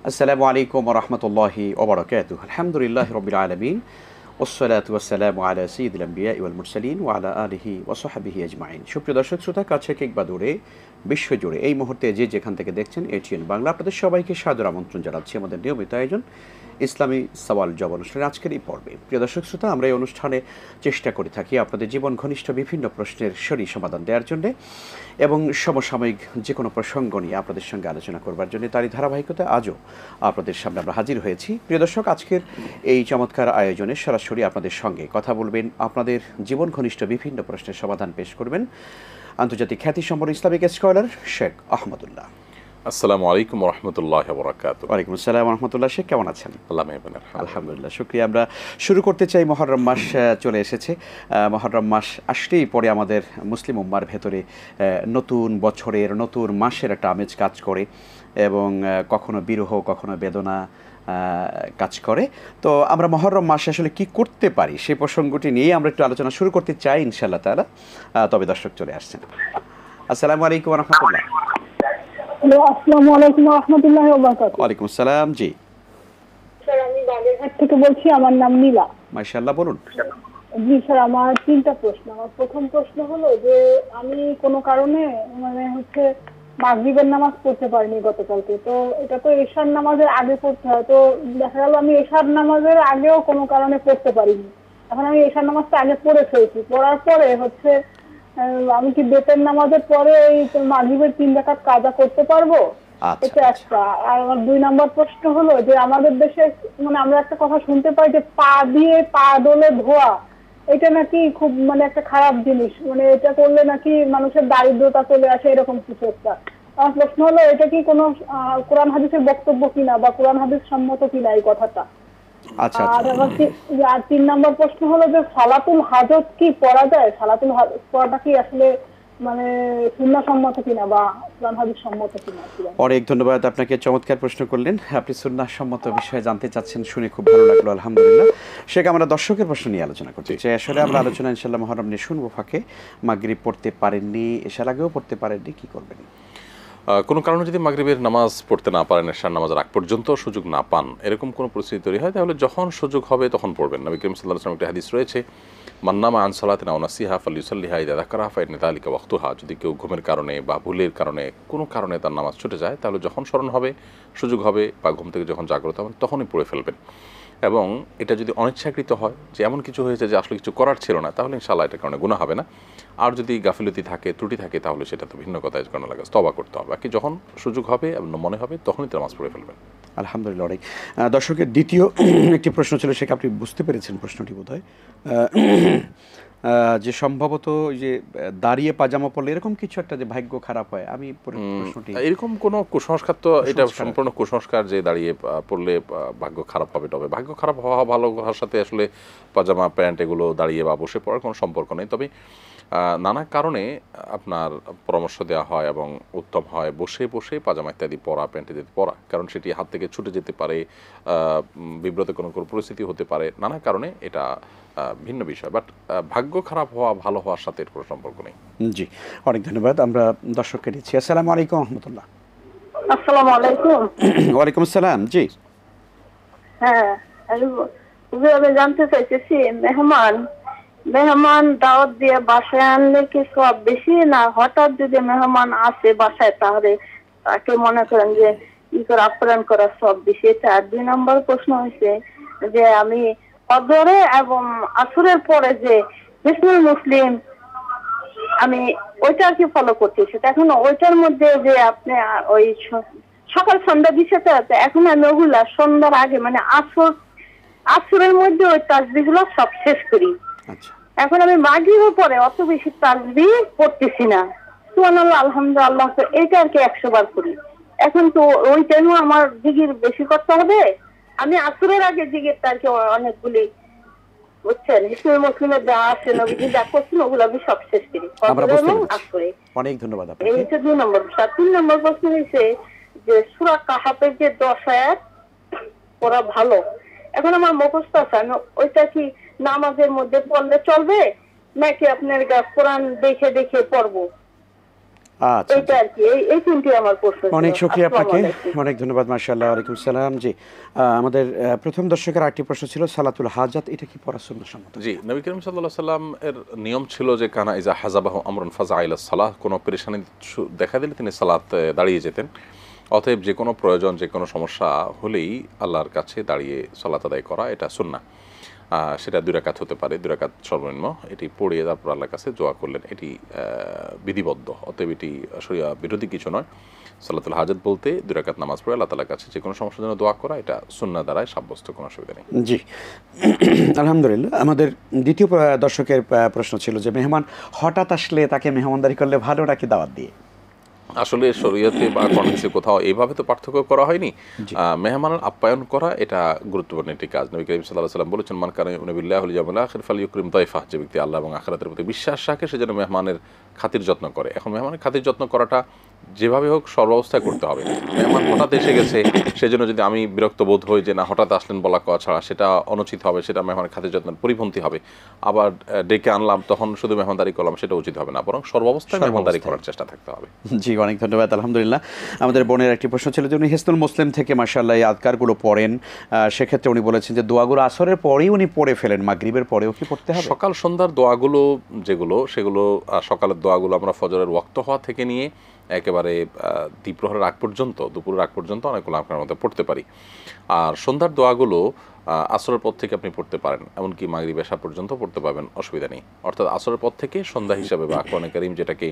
আসসালামু আলাইকুম ওয়া রাহমাতুল্লাহি ওয়া বারাকাতুহু। আলহামদুলিল্লাহি রাব্বিল আলামিন ওয়াসসালাতু ওয়াসসালামু আলা সাইয়্যিদিল আমবিয়া ওয়াল মুরসালিন ওয়া আলা আলিহি ওয়া সাহবিহি আজমাইন। সুপ্রিয় দর্শক শ্রোতা, কাছে কিংবা দূরে, বিশ্বজুড়ে এই মুহূর্তে যে যেখান থেকে দেখছেন এটিএন বাংলা, আপনাদের সবাইকে সাদর আমন্ত্রণ জানাচ্ছি আমাদের নিয়মিত আয়োজন ইসলামী সওয়াল জবাব অনুষ্ঠানের আজকের এই পর্বে। প্রিয় দর্শক শ্রোতা, আমরা এই অনুষ্ঠানে চেষ্টা করে থাকি আপনাদের জীবন ঘনিষ্ঠ বিভিন্ন প্রশ্নের সঠিক সমাধান দেওয়ার জন্য এবং সমসাময়িক যে কোনো প্রসঙ্গ নিয়ে আপনাদের সঙ্গে আলোচনা করবার জন্য তারই ধারাবাহিকতা আজও আপনাদের সামনে আমরা হাজির হয়েছি। প্রিয় দর্শক, আজকের এই চমৎকার আয়োজনে সরাসরি আপনাদের সঙ্গে কথা বলবেন, আপনাদের জীবন ঘনিষ্ঠ বিভিন্ন প্রশ্নের সমাধান পেশ করবেন আন্তর্জাতিক খ্যাতিসম্পন্ন ইসলামিক স্কলার শেখ আহমদুল্লাহ। আসসালামু আলাইকুম ওয়া রাহমাতুল্লাহি ওয়া বারাকাতুহু। ওয়ালাইকুম আসসালাম ওয়া রাহমাতুল্লাহ। শেখ, কেমন আছেন? আলহামদুলিল্লাহ, শুকরিয়া। আমরা শুরু করতে চাই, মহররম মাস চলে এসেছে। মহররম মাস আসলেই পরে আমাদের মুসলিম উম্মার ভেতরে নতুন বছরের নতুন মাসের একটা আমেজ কাজ করে এবং কখনো বিরহ কখনো বেদনা কাজ করে। তো আমরা মহররম মাসে আসলে কি করতে পারি সেই প্রসঙ্গটি নিয়ে আমরা একটু আলোচনা শুরু করতে চাই ইনশাআল্লাহ তাআলা। তবে দর্শক চলে আসছেন। আসসালামু আলাইকুম ওয়া রাহমাতুল্লাহ। আসসালামু আলাইকুম ওয়া রাহমাতুল্লাহি ওয়া বারাকাতুহু। ওয়ালাইকুম আসসালাম। জি স্যার, আমি বাগেরহাট থেকে বলছি, আমার নাম নীলা। মাশাআল্লাহ, বলুন। জি স্যার, আমার 3টা প্রশ্ন। আমার প্রথম প্রশ্ন হলো যে আমি কোনো কারণে মাগরিবের নামাজ পড়তে পারিনি গতকালকে। তো এটা তো এশার নামাজের আগে পড়তে হয়, তো দেখা গেল আমি এশার নামাজের আগেও কোনো কারণে পড়তে পারিনি। এখন আমি এশার নামাজটা আগে পড়ে ফেলছি, পড়ার পরে আমি কি বেতের নামাজের পরে এই মাগরিবের 3 রাকাত কাজা করতে পারবো? এটা একটা। আর আমার 2 নম্বর প্রশ্ন হলো যে আমাদের দেশে আমরা একটা কথা শুনতে পাই যে পা দিয়ে পা দোলে ধোয়া, এটা নাকি খুব একটা খারাপ জিনিস, এটা করলে নাকি মানুষের দারিদ্রতা চলে আসে, এরকম কিছু একটা। আমার প্রশ্ন হলো এটা কি কোনো কোরআন হাদিসের বক্তব্য কিনা বা কোরআন হাদিস সম্মত কিনা এই কথাটা। আর 3 নম্বর প্রশ্ন হলো যে সালাতুল হাজত কি পড়া যায়? সালাতুল হাজত পড়াটা কি আসলে সুন্নাহ সম্মত কিনা বা কোরআন হাদিস সম্মত কিনা? অনেক ধন্যবাদ আপনাকে, চমৎকার প্রশ্ন করলেন। আপনি সুন্নাহ সম্মত বিষয়ে জানতে চাচ্ছেন, শুনে খুব ভালো লাগলো, আলহামদুলিল্লাহ। শেখ, আমরা দর্শকের প্রশ্ন নিয়ে আলোচনা করতে চাই। আসলে আমরা আলোচনা ইনশাআল্লাহ মুহররম নিয়ে শুনবো। ফাঁকে মাগরিব পড়তে পারেননি, এশার আগেও পড়তে পারেননি, কি করবেন? কোনো কারণে যদি মাগরিবের নামাজ পড়তে না পারেন, এশার নামাজের আগ পর্যন্ত সুযোগ না পান, এরকম কোনো পরিস্থিতি তৈরি হয়, তাহলে যখন সুযোগ হবে তখন পড়বেন। নবী করিম সাল্লাল্লাহু আলাইহি ওয়াসাল্লাম একটা হাদিস রয়েছে, মান নামা আন সালাতিন আও নাসিহা ফালইউসাল্লিহা ইযা যাকারাহা ফাইন্না যালিকা ওয়াক্তুহা। যদি কেউ ঘুমের কারণে বা ভুলের কারণে কোনো কারণে তার নামাজ ছুটে যায়, তাহলে যখন স্মরণ হবে, সুযোগ হবে বা ঘুম থেকে যখন জাগ্রত হবেন তখনই পড়ে ফেলবেন। এবং এটা যদি অনিচ্ছাকৃত হয়, যে এমন কিছু হয়েছে যে আসলে কিছু করার ছিল না, তাহলে ইনশাআল্লাহ এটার কারণে গুনাহ হবে না। আর যদি গাফিলতি থাকে, ত্রুটি থাকে, তাহলে সেটা তো ভিন্ন কথা, এর কারণে লাগে তওবা করতে হবে। বাকি যখন সুযোগ হবে এবং মনে হবে তখনই তো নামাজ পড়ে ফেলবেন। আলহামদুলিল্লাহ। অনেক দর্শকের দ্বিতীয় একটি প্রশ্ন ছিল, সেটা আপনি বুঝতে পেরেছেন প্রশ্নটি বোধহয়, যে সম্ভবত যে দাঁড়িয়ে পাজামা পরলে এরকম কিছু একটা যে ভাগ্য খারাপ হয়। আমি প্রশ্নটি, এরকম কোনো কুসংস্কার তো এটা সম্পূর্ণ কুসংস্কার যে দাঁড়িয়ে পড়লে ভাগ্য খারাপ হবে। তবে ভাগ্য খারাপ হওয়া ভালো হওয়ার সাথে আসলে পাজামা প্যান্ট এগুলো দাঁড়িয়ে বা বসে পড়ার কোনো সম্পর্ক নেই। তবে নানা কারণে আপনার পরামর্শ দেওয়া হয় এবং উত্তম হয় বসে বসে পাজামা ইত্যাদি পরা, প্যান্ট ইত্যাদি পরা, কারণ সেটি হাত থেকে ছুটে যেতে পারে, বিব্রত কোনো পরিস্থিতি হতে পারে, নানা কারণে এটা ভিন্ন বিষয়। বাট ভাগ্য খারাপ হওয়া ভালো হওয়ার সাথে এর কোনো সম্পর্ক নেই। জি, অনেক ধন্যবাদ। আমরা দর্শককে দিচ্ছি। আসসালামু আলাইকুম রহমতুল্লাহ। আসসালামু আলাইকুম। ওয়ালাইকুম আসসালাম। জি হ্যাঁ, আমি জানতে চাইতেছি, মেহমান দাওয়াত দিয়ে বাসায় আনলে কি সব বেশি, না হঠাৎ যদি মেহমান আসে বাসায় তাহলে তাকে মনে করেন যে ই করে আপ্যায়ন করা সব বেশি? এটা। আর 2 নম্বর প্রশ্ন হয়েছে যে আমি ফজরে এবং আসরের পরে যে বিসমিল মুসলিম, আমি ওইটা আর কি ফলো করতেছি। এখন ওইটার মধ্যে যে আপনি ওই সকাল সন্ধ্যা বিষয়টা, এখন আমি ওগুলা সন্ধ্যার আগে আসরের মধ্যে ওই তাসবিহগুলো সব শেষ করি। এখন আমি মাগরিবের পরে অত বেশি তাসবিহ পড়তেছি না, সুবহানাল্লাহ আলহামদুলিল্লাহ, এইটা আর কি 100 বার করি। এখন তো ওই টাইমও আমার জিকির বেশি করতে হবে। আমি আসরের আগে জিকিরটা আর কি অনেকগুলি, বুঝছেন, ইসলামী মুসলিমের যা আছে নবীজি যা করছেন ওগুলো আমি সব শেষ করি। অনেক ধন্যবাদ আপনাকে। এই হচ্ছে 2 নম্বর। 3 নম্বর প্রশ্ন হয়েছে যে সূরা কাহাফের যে 10 আয়াত পড়া ভালো। এখন আমার মুখস্থ আছে, আমি ওইটা কি নামাজের মধ্যে পড়লে চলবে নাকি আপনার কোরআন দেখে দেখে পড়বো? আচ্ছা, এইটা আর কি, এই তিনটি আমার প্রশ্ন ছিল। অনেক শুকরিয়া আসসালামু আপনাকে, আলাইকুম। অনেক ধন্যবাদ। মাশাআল্লাহ, ওয়ালাইকুম সালাম। জি, আমাদের প্রথম দর্শকের আরেকটি প্রশ্ন ছিল সালাতুল হাজাত, এটা কি পড়া সুন্নাহসম্মত? জি, নবী করিম সাল্লাল্লাহু আলাইহি সাল্লাম এর নিয়ম ছিল যে কানা ইজা হাজাবাহু আমরুন ফাজা ইলা সালাহ, কোনো পেরেশানি দেখা দিলে তিনি সালাত দাঁড়িয়ে যেতেন। অতএব যে কোনো প্রয়োজন, যে কোনো সমস্যা হলেই আল্লাহর কাছে দাঁড়িয়ে সালাত আদায় করা এটা সুন্নাহ। সেটা 2 রাকাত হতে পারে, 2 রাকাত সর্বনিম্ন। এটি পড়ে তারপর আল্লাহর কাছে দোয়া করলেন, এটি বিধিবদ্ধ। অতএব এটি শরিয়া বিরোধী কিছু নয়। সালাতুল হাজাত বলতে 2 রাকাত নামাজ পড়ে আল্লাহ তাআলার কাছে যে কোনো সমস্যার জন্য দোয়া করা, এটা সুন্নাহ দ্বারাই সাব্যস্ত, কোনো অসুবিধা নেই। জি, আলহামদুলিল্লাহ। আমাদের দ্বিতীয় দর্শকের প্রশ্ন ছিল যে মেহমান হঠাৎ আসলে তাকে মেহমানদারি করলে ভালো নাকি দাওয়াত দিয়ে? আসলে শরীয়তে বা কনফারেন্সে কোথাও এইভাবে তো পার্থক্য করা হয়নি। মেহমানের আপ্যায়ন করা এটা গুরুত্বপূর্ণ একটি কাজ। নবী করিম সাল্লাল্লাহু আলাইহি সাল্লাম বলেছেন, মান কানা ইউমিনু বিল্লাহি ওয়াল ইয়াউমিল আখির ফালইউকরিম দাইফাহ, যে ব্যক্তি আল্লাহ এবং আখিরাতের প্রতি বিশ্বাস রাখে সে যেন মেহমানের খাতির যত্ন করে। এখন মেহমানের খাতির যত্ন করাটা যেভাবে হোক সর্বাবস্থায় করতে হবে। মেহমান হঠাৎ এসে গেছে, সেজন্য যদি আমি বিরক্ত বোধ হই যে না হঠাৎ আসলেন বলা কওয়া ছাড়া, সেটা অনুচিত হবে, সেটা মেহমানের খাতির যত্নের পরিপন্থী হবে। আবার ডেকে আনলাম তখন শুধু মেহমানদারি করলাম, সেটা উচিত হবে না, বরং সর্বাবস্থায় মেহমানদারি করার চেষ্টা থাকতে হবে। জি, অনেক ধন্যবাদ। আলহামদুলিল্লাহ। আমাদের বোনের একটি প্রশ্ন ছিল যে উনি হিসনুল মুসলিম থেকে মাশাআল্লাহ এই আদকারগুলো পড়েন, সেক্ষেত্রে উনি বলেছেন যে দোয়াগুলো আসরের পরেই উনি পড়ে ফেলেন, মাগরিবের পরেও কি পড়তে হবে? সকাল সন্ধ্যার দোয়াগুলো যেগুলো, সেগুলো সকালের দোয়াগুলো আমরা ফজরের ওয়াক্ত হওয়া থেকে নিয়ে একেবারে দ্বিপ্রহরের আগ পর্যন্ত, দুপুরের আগ পর্যন্ত অনেকগুলো আপনার মধ্যে পড়তে পারি। আর সন্ধ্যার দোয়াগুলো আসরের পর থেকে আপনি পড়তে পারেন, এমনকি মাগরিব এশা পর্যন্ত পড়তে পারবেন, অসুবিধা নেই। অর্থাৎ আসরের পর থেকে সন্ধ্যা হিসাবে বা কোরআনে কারীম যেটাকে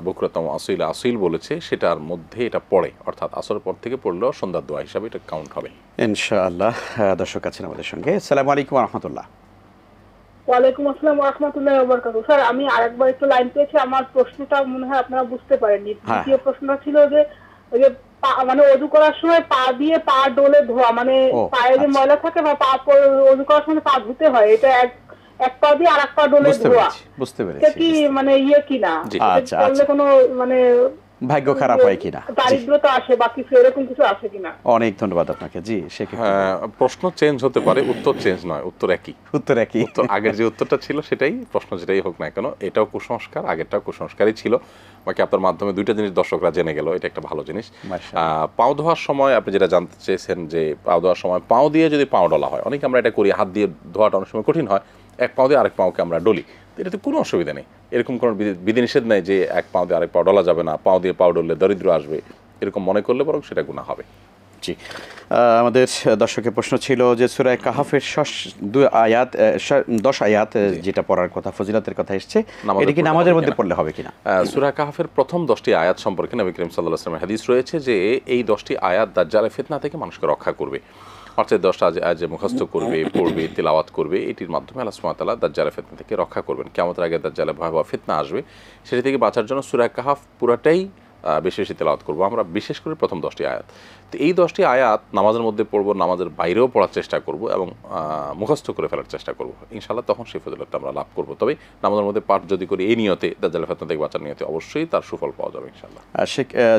বুকরাতাম আসিল বলেছে, সেটার মধ্যে এটা পড়ে। অর্থাৎ আসরের পর থেকে পড়লেও সন্ধ্যার দোয়া হিসাবে এটা কাউন্ট হবে ইনশাআল্লাহ। দর্শক আছেন আমাদের সঙ্গে। আসসালামু আলাইকুম ওয়া রাহমাতুল্লাহ। ওয়ালাইকুম আসসালাম ওয়া রাহমাতুল্লাহি ওয়া বারাকাতুহু। স্যার, আমি আরেকবার একটু লাইন পেয়েছি, আমার প্রশ্নটা মনে হয় আপনারা বুঝতে পারেননি। দ্বিতীয় প্রশ্নটা ছিল যে ওই যে মানে ওযু করার সময় পা দিয়ে পা ডলে ধোয়া, মানে পায়ে যে ময়লা থাকে বা পা ওযু করার সময় পা ধুতে হয়, এটা এক পা দিয়ে আরেক পা ডলে ধোয়া, বুঝতে পেরেছি। এটা কি মানে কিনা? আচ্ছা, করলে কোনো মানে ভাগ্য খারাপ হয় কিনা, দারিদ্রতা আসে বা কিছু এরকম কিছু আসে কিনা? অনেক ধন্যবাদ আপনাকে। জি, প্রশ্ন চেঞ্জ হতে পারে, উত্তর চেঞ্জ নয়, উত্তর একই। উত্তর একই। উত্তর আগের যে উত্তরটা ছিল সেটাই, প্রশ্ন যেটাই হোক না কেন, এটাও কুসংস্কার, আগেরটাও কুসংস্কারই ছিল। বাকি আপনার মাধ্যমে 2টা জিনিস দর্শকরা জেনে গেল, এটা একটা ভালো জিনিস। পাও ধোয়ার সময় আপনি যেটা জানতে চেয়েছেন যে পাও ধোয়ার সময় পাও দিয়ে যদি পাও ডলা হয়, অনেকে আমরা এটা করি, হাত দিয়ে ধোয়াটা অনেক সময় কঠিন হয়, এক পাও দিয়ে আরেক পাওকে আমরা ডলি, এটাতে কোনো অসুবিধা নেই। এরকম কোনো বিধিনিষেধ নেই যে এক পাও দিয়ে আরেক পাও ডলা যাবে না, পাও দিয়ে পাও ডললে দরিদ্র আসবে, এরকম মনে করলে বরং সেটা গুনাহ হবে। জি, আমাদের দর্শকের প্রশ্ন ছিল যে সূরা কাহাফের 10 আয়াত যেটা পড়ার কথা, ফজিলতের কথা এসেছে, এটা কি নামাজের মধ্যে পড়লে হবে কিনা? সূরা কাহাফের প্রথম 10টি আয়াত সম্পর্কে নবী করিম সাল্লাল্লাহু আলাইহি ওয়াসাল্লামের হাদিস রয়েছে যে এই 10টি আয়াত দাজ্জালের ফিতনা থেকে মানুষকে রক্ষা করবে। অর্থাৎ 10টা আয়াত যে মুখস্থ করবে, পড়বে, তিলাওয়াত করবে, এটির মাধ্যমে আল্লাহ সুবহানাহু ওয়া তাআলা দাজ্জালের ফিতনা থেকে রক্ষা করবেন। কিয়ামতের আগে দাজ্জালের ভয়াবহ ফিতনা আসবে, সেটি থেকে বাঁচার জন্য সূরা কাহাফ পুরাটাই বেশি বেশি তেলাওয়াত করবো আমরা, বিশেষ করে প্রথম 10টি আয়াত। তো এই 10টি আয়াত নামাজের মধ্যে পড়বো, নামাজের বাইরেও পড়ার চেষ্টা করব এবং মুখস্থ করে ফেলার চেষ্টা করব, ইনশাআল্লাহ তখন সেই ফজিলতটা আমরা লাভ করব। তবে নামাজের মধ্যে পাঠ যদি করি এই নিয়তে, দাজ্জালের ফিতনা থেকে বাঁচার নিয়তে, অবশ্যই তার সুফল পাওয়া যাবে ইনশাআল্লাহ।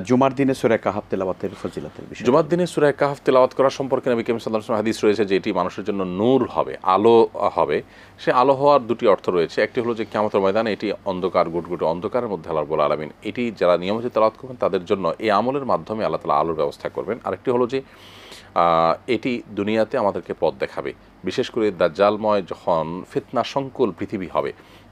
জুমার দিনে সূরা কাহাফ তেলাওয়াতের ফজিলতের বিষয়, জুমার দিনে সূরা কাহাফ তেলাওয়াত করা সম্পর্কে নবী করিম সাল্লাল্লাহু আলাইহি ওয়াসাল্লাম হাদিস রয়েছে যে এটি মানুষের জন্য নূর হবে, আলো হবে। সে আলো হওয়ার 2টি অর্থ রয়েছে। একটি হলো যে কিয়ামতের ময়দানে এটি অন্ধকার, গুটগুটে অন্ধকারের মধ্যে আল্লাহ রাব্বুল আলামিন এটি যারা নিয়মিত তেলাওয়াত করবেন তাদের জন্য এই আমলের মাধ্যমে আল্লাহ তাআলা আলোর ব্যবস্থা করবেন। আরেকটি হলো যে এটি দুনিয়াতে আমাদেরকে পথ দেখাবে, বিশেষ করে দাজ্জালময় যখন ফিতনা সংকুল পৃথিবী হবে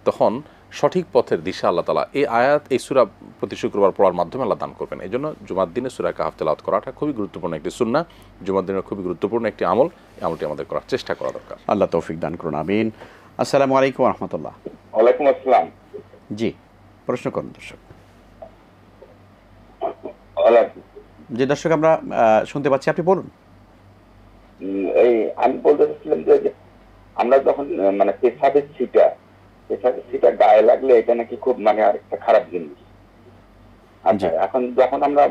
তখন সঠিক পথের দিশা আল্লাহ তাআলা এই আয়াত, এই সূরা প্রতি শুক্রবার পড়ার মাধ্যমে আল্লাহ দান করবেন। এই জন্য জুমার দিনে সূরা কাহাফ তেলাওয়াত করাটা খুবই গুরুত্বপূর্ণ একটি সুন্নাহ, জুমার দিনের খুবই গুরুত্বপূর্ণ একটি আমল। এই আমলটি আমাদের করার চেষ্টা করা দরকার। আল্লাহ তৌফিক দান করুন, আমিন। আসসালামু আলাইকুম ওয়া রাহমাতুল্লাহ। ওয়ালাইকুম আসসালাম। জি, প্রশ্ন করুন দর্শক। যে দর্শক আমরা শুনতে পাচ্ছি, আপনি বলুন। এই আমি বলতে চাচ্ছিলাম যে আমরা যখন মানে পেশাবের ছিটা গায়ে লাগলে এটা নাকি খুব মানে আরেকটা খারাপ জিনিস। আচ্ছা, এখন যখন আমরা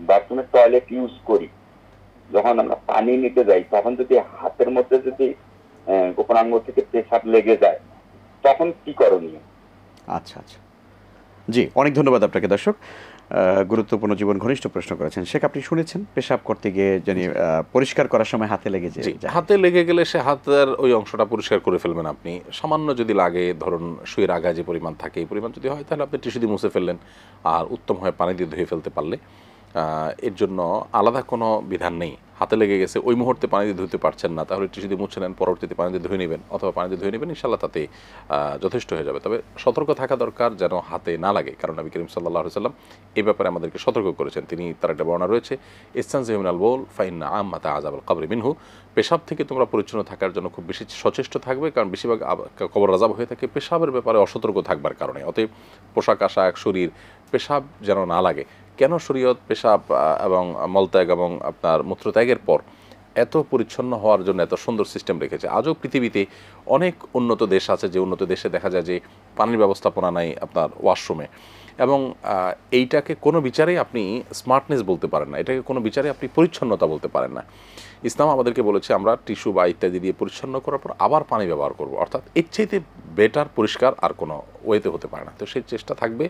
বাথরুমের টয়লেট ইউজ করি, যখন আমরা পানি নিতে যাই, তখন যদি হাতের মধ্যে যদি গোপনাঙ্গ থেকে পেশাব লেগে যায় তখন কি করণীয়? আচ্ছা আচ্ছা, জি, অনেক ধন্যবাদ আপনাকে দর্শক। গুরুত্বপূর্ণ জীবন ঘনিষ্ঠ প্রশ্ন করেছেন। শেখ, আপনি শুনেছেন পেশাব করতে গিয়ে যিনি পরিষ্কার করার সময় হাতে লেগে যায়, হাতে লেগে গেলে সে হাতের ওই অংশটা পরিষ্কার করে ফেলবেন আপনি। সামান্য যদি লাগে, ধরুন সুইয়ের আগা যে পরিমাণ থাকে এই পরিমাণ যদি হয়, তাহলে আপনি টিস্যু দিয়ে মুছে ফেললেন। আর উত্তম হয় পানি দিয়ে ধুয়ে ফেলতে পারলে। এর জন্য আলাদা কোনো বিধান নেই। হাতে লেগে গেছে, ওই মুহূর্তে পানি দিয়ে ধুতে পারছেন না, তাহলে টিস্যু দিয়ে মুছে নেন, পরবর্তীতে পানি দিয়ে ধুয়ে নেবেন, অথবা পানি দিয়ে ধুয়ে নেবেন, ইনশাল্লাহ তাতে যথেষ্ট হয়ে যাবে। তবে সতর্ক থাকা দরকার যেন হাতে না লাগে, কারণ নবী করিম সাল্লাল্লাহু আলাইহি ওয়াসাল্লাম এই ব্যাপারে আমাদেরকে সতর্ক করেছেন। তার একটা বর্ণনা রয়েছে, ইসতানজিহু মিনাল বাউল ফাইন্না আম্মাতা আযাবাল কবরি মিনহু। পেশাব থেকে তোমরা পরিচ্ছন্ন থাকার জন্য খুব বেশি সচেষ্ট থাকবে, কারণ বেশিরভাগ কবর আযাব হয়ে থাকে পেশাবের ব্যাপারে অসতর্ক থাকবার কারণে। অতএব পোশাক আশাক, শরীর, পেশাব যেন না লাগে। কেন শরীয়ত পেশাব এবং মলত্যাগ এবং আপনার মূত্রত্যাগের পর এত পরিচ্ছন্ন হওয়ার জন্য এত সুন্দর সিস্টেম রেখেছে? আজও পৃথিবীতে অনেক উন্নত দেশ আছে, যে উন্নত দেশে দেখা যায় যে পানির ব্যবস্থাপনা নাই আপনার ওয়াশরুমে, এবং এইটাকে কোনো বিচারেই আপনি স্মার্টনেস বলতে পারেন না, এটাকে কোনো বিচারে আপনি পরিচ্ছন্নতা বলতে পারেন না। ইসলাম আমাদেরকে বলেছে আমরা টিস্যু বা ইত্যাদি দিয়ে পরিচ্ছন্ন করার পর আবার পানি ব্যবহার করব, অর্থাৎ এর চাইতে বেটার পরিষ্কার আর কোনো ওয়েতে হতে পারে না। তো সেই চেষ্টা থাকবে,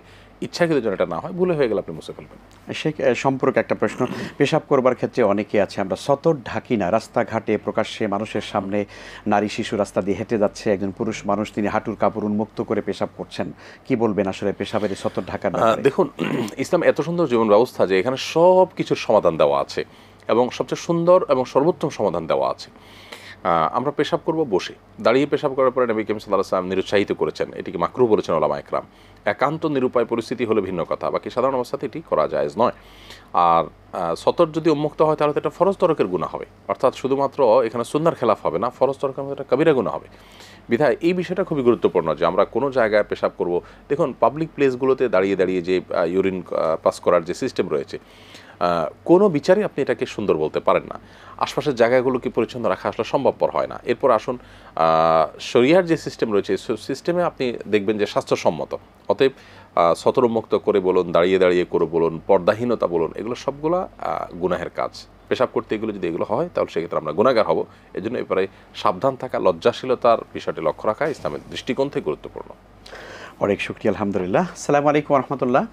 ইচ্ছাকৃত যেন এটা না হয়, ভুলে হয়ে গেলে আপনি মুছে ফেলবেন। সে সম্পর্কে একটা প্রশ্ন, পেশাব করবার ক্ষেত্রে অনেকে আছে আমরা সতর ঢাকি না, রাস্তাঘাটে প্রকাশ্যে মানুষের সামনে, নারী শিশু রাস্তা দিয়ে হেঁটে যাচ্ছে, একজন পুরুষ মানুষ তিনি হাঁটুর কাপড় উন্মুক্ত করে পেশাব করছেন, কি বলবেন আসলে পেশাবের সতর ঢাকার? দেখুন, ইসলাম এত সুন্দর জীবন ব্যবস্থা যে এখানে সব কিছুর সমাধান দেওয়া আছে, এবং সবচেয়ে সুন্দর এবং সর্বোত্তম সমাধান দেওয়া আছে। আমরা পেশাব করব বসে, দাঁড়িয়ে পেশাব করার পরে নবী করিম সাল্লাল্লাহু আলাইহি ওয়াসাল্লাম নিরুৎসাহিত করেছেন, এটিকে মাকরুহ বলেছেন উলামা ইকরাম। একান্ত নিরুপায় পরিস্থিতি হলে ভিন্ন কথা, বাকি সাধারণ অবস্থাতে এটি করা জায়েজ নয়। আর সতর যদি উন্মুক্ত হয় তাহলে তো এটা ফরজ তরকের গুনাহ হবে, অর্থাৎ শুধুমাত্র এখানে সুন্নাহর খেলাফ হবে না, ফরজ তরকের মধ্যে একটা কবিরা গুনাহ হবে। বিধায় এই বিষয়টা খুবই গুরুত্বপূর্ণ যে আমরা কোনো জায়গায় পেশাব করব। দেখুন, পাবলিক প্লেসগুলোতে দাঁড়িয়ে দাঁড়িয়ে যে ইউরিন পাস করার যে সিস্টেম রয়েছে, কোনো বিচারে আপনি এটাকে সুন্দর বলতে পারেন না। আশপাশের জায়গাগুলোকে পরিচ্ছন্ন রাখা আসলে সম্ভবপর হয় না। এরপর আসুন, শরিয়ার যে সিস্টেম রয়েছে সিস্টেমে আপনি দেখবেন যে স্বাস্থ্যসম্মত। অতএব সতর্কমুক্ত করে বলুন, দাঁড়িয়ে দাঁড়িয়ে করে বলুন, পর্দাহীনতা বলুন, এগুলো সবগুলা গুনাহের কাজ। পেশাব করতে এগুলো যদি এগুলো হয় তাহলে সেক্ষেত্রে আমরা গুনাহগার হব। এই জন্য এবারে সাবধান থাকা, লজ্জাশীলতার বিষয়টি লক্ষ্য রাখা ইসলামের দৃষ্টিকোণ থেকে গুরুত্বপূর্ণ। অনেক শুকরিয়া, আলহামদুলিল্লাহ। আসসালামু আলাইকুম ওয়া রাহমাতুল্লাহ।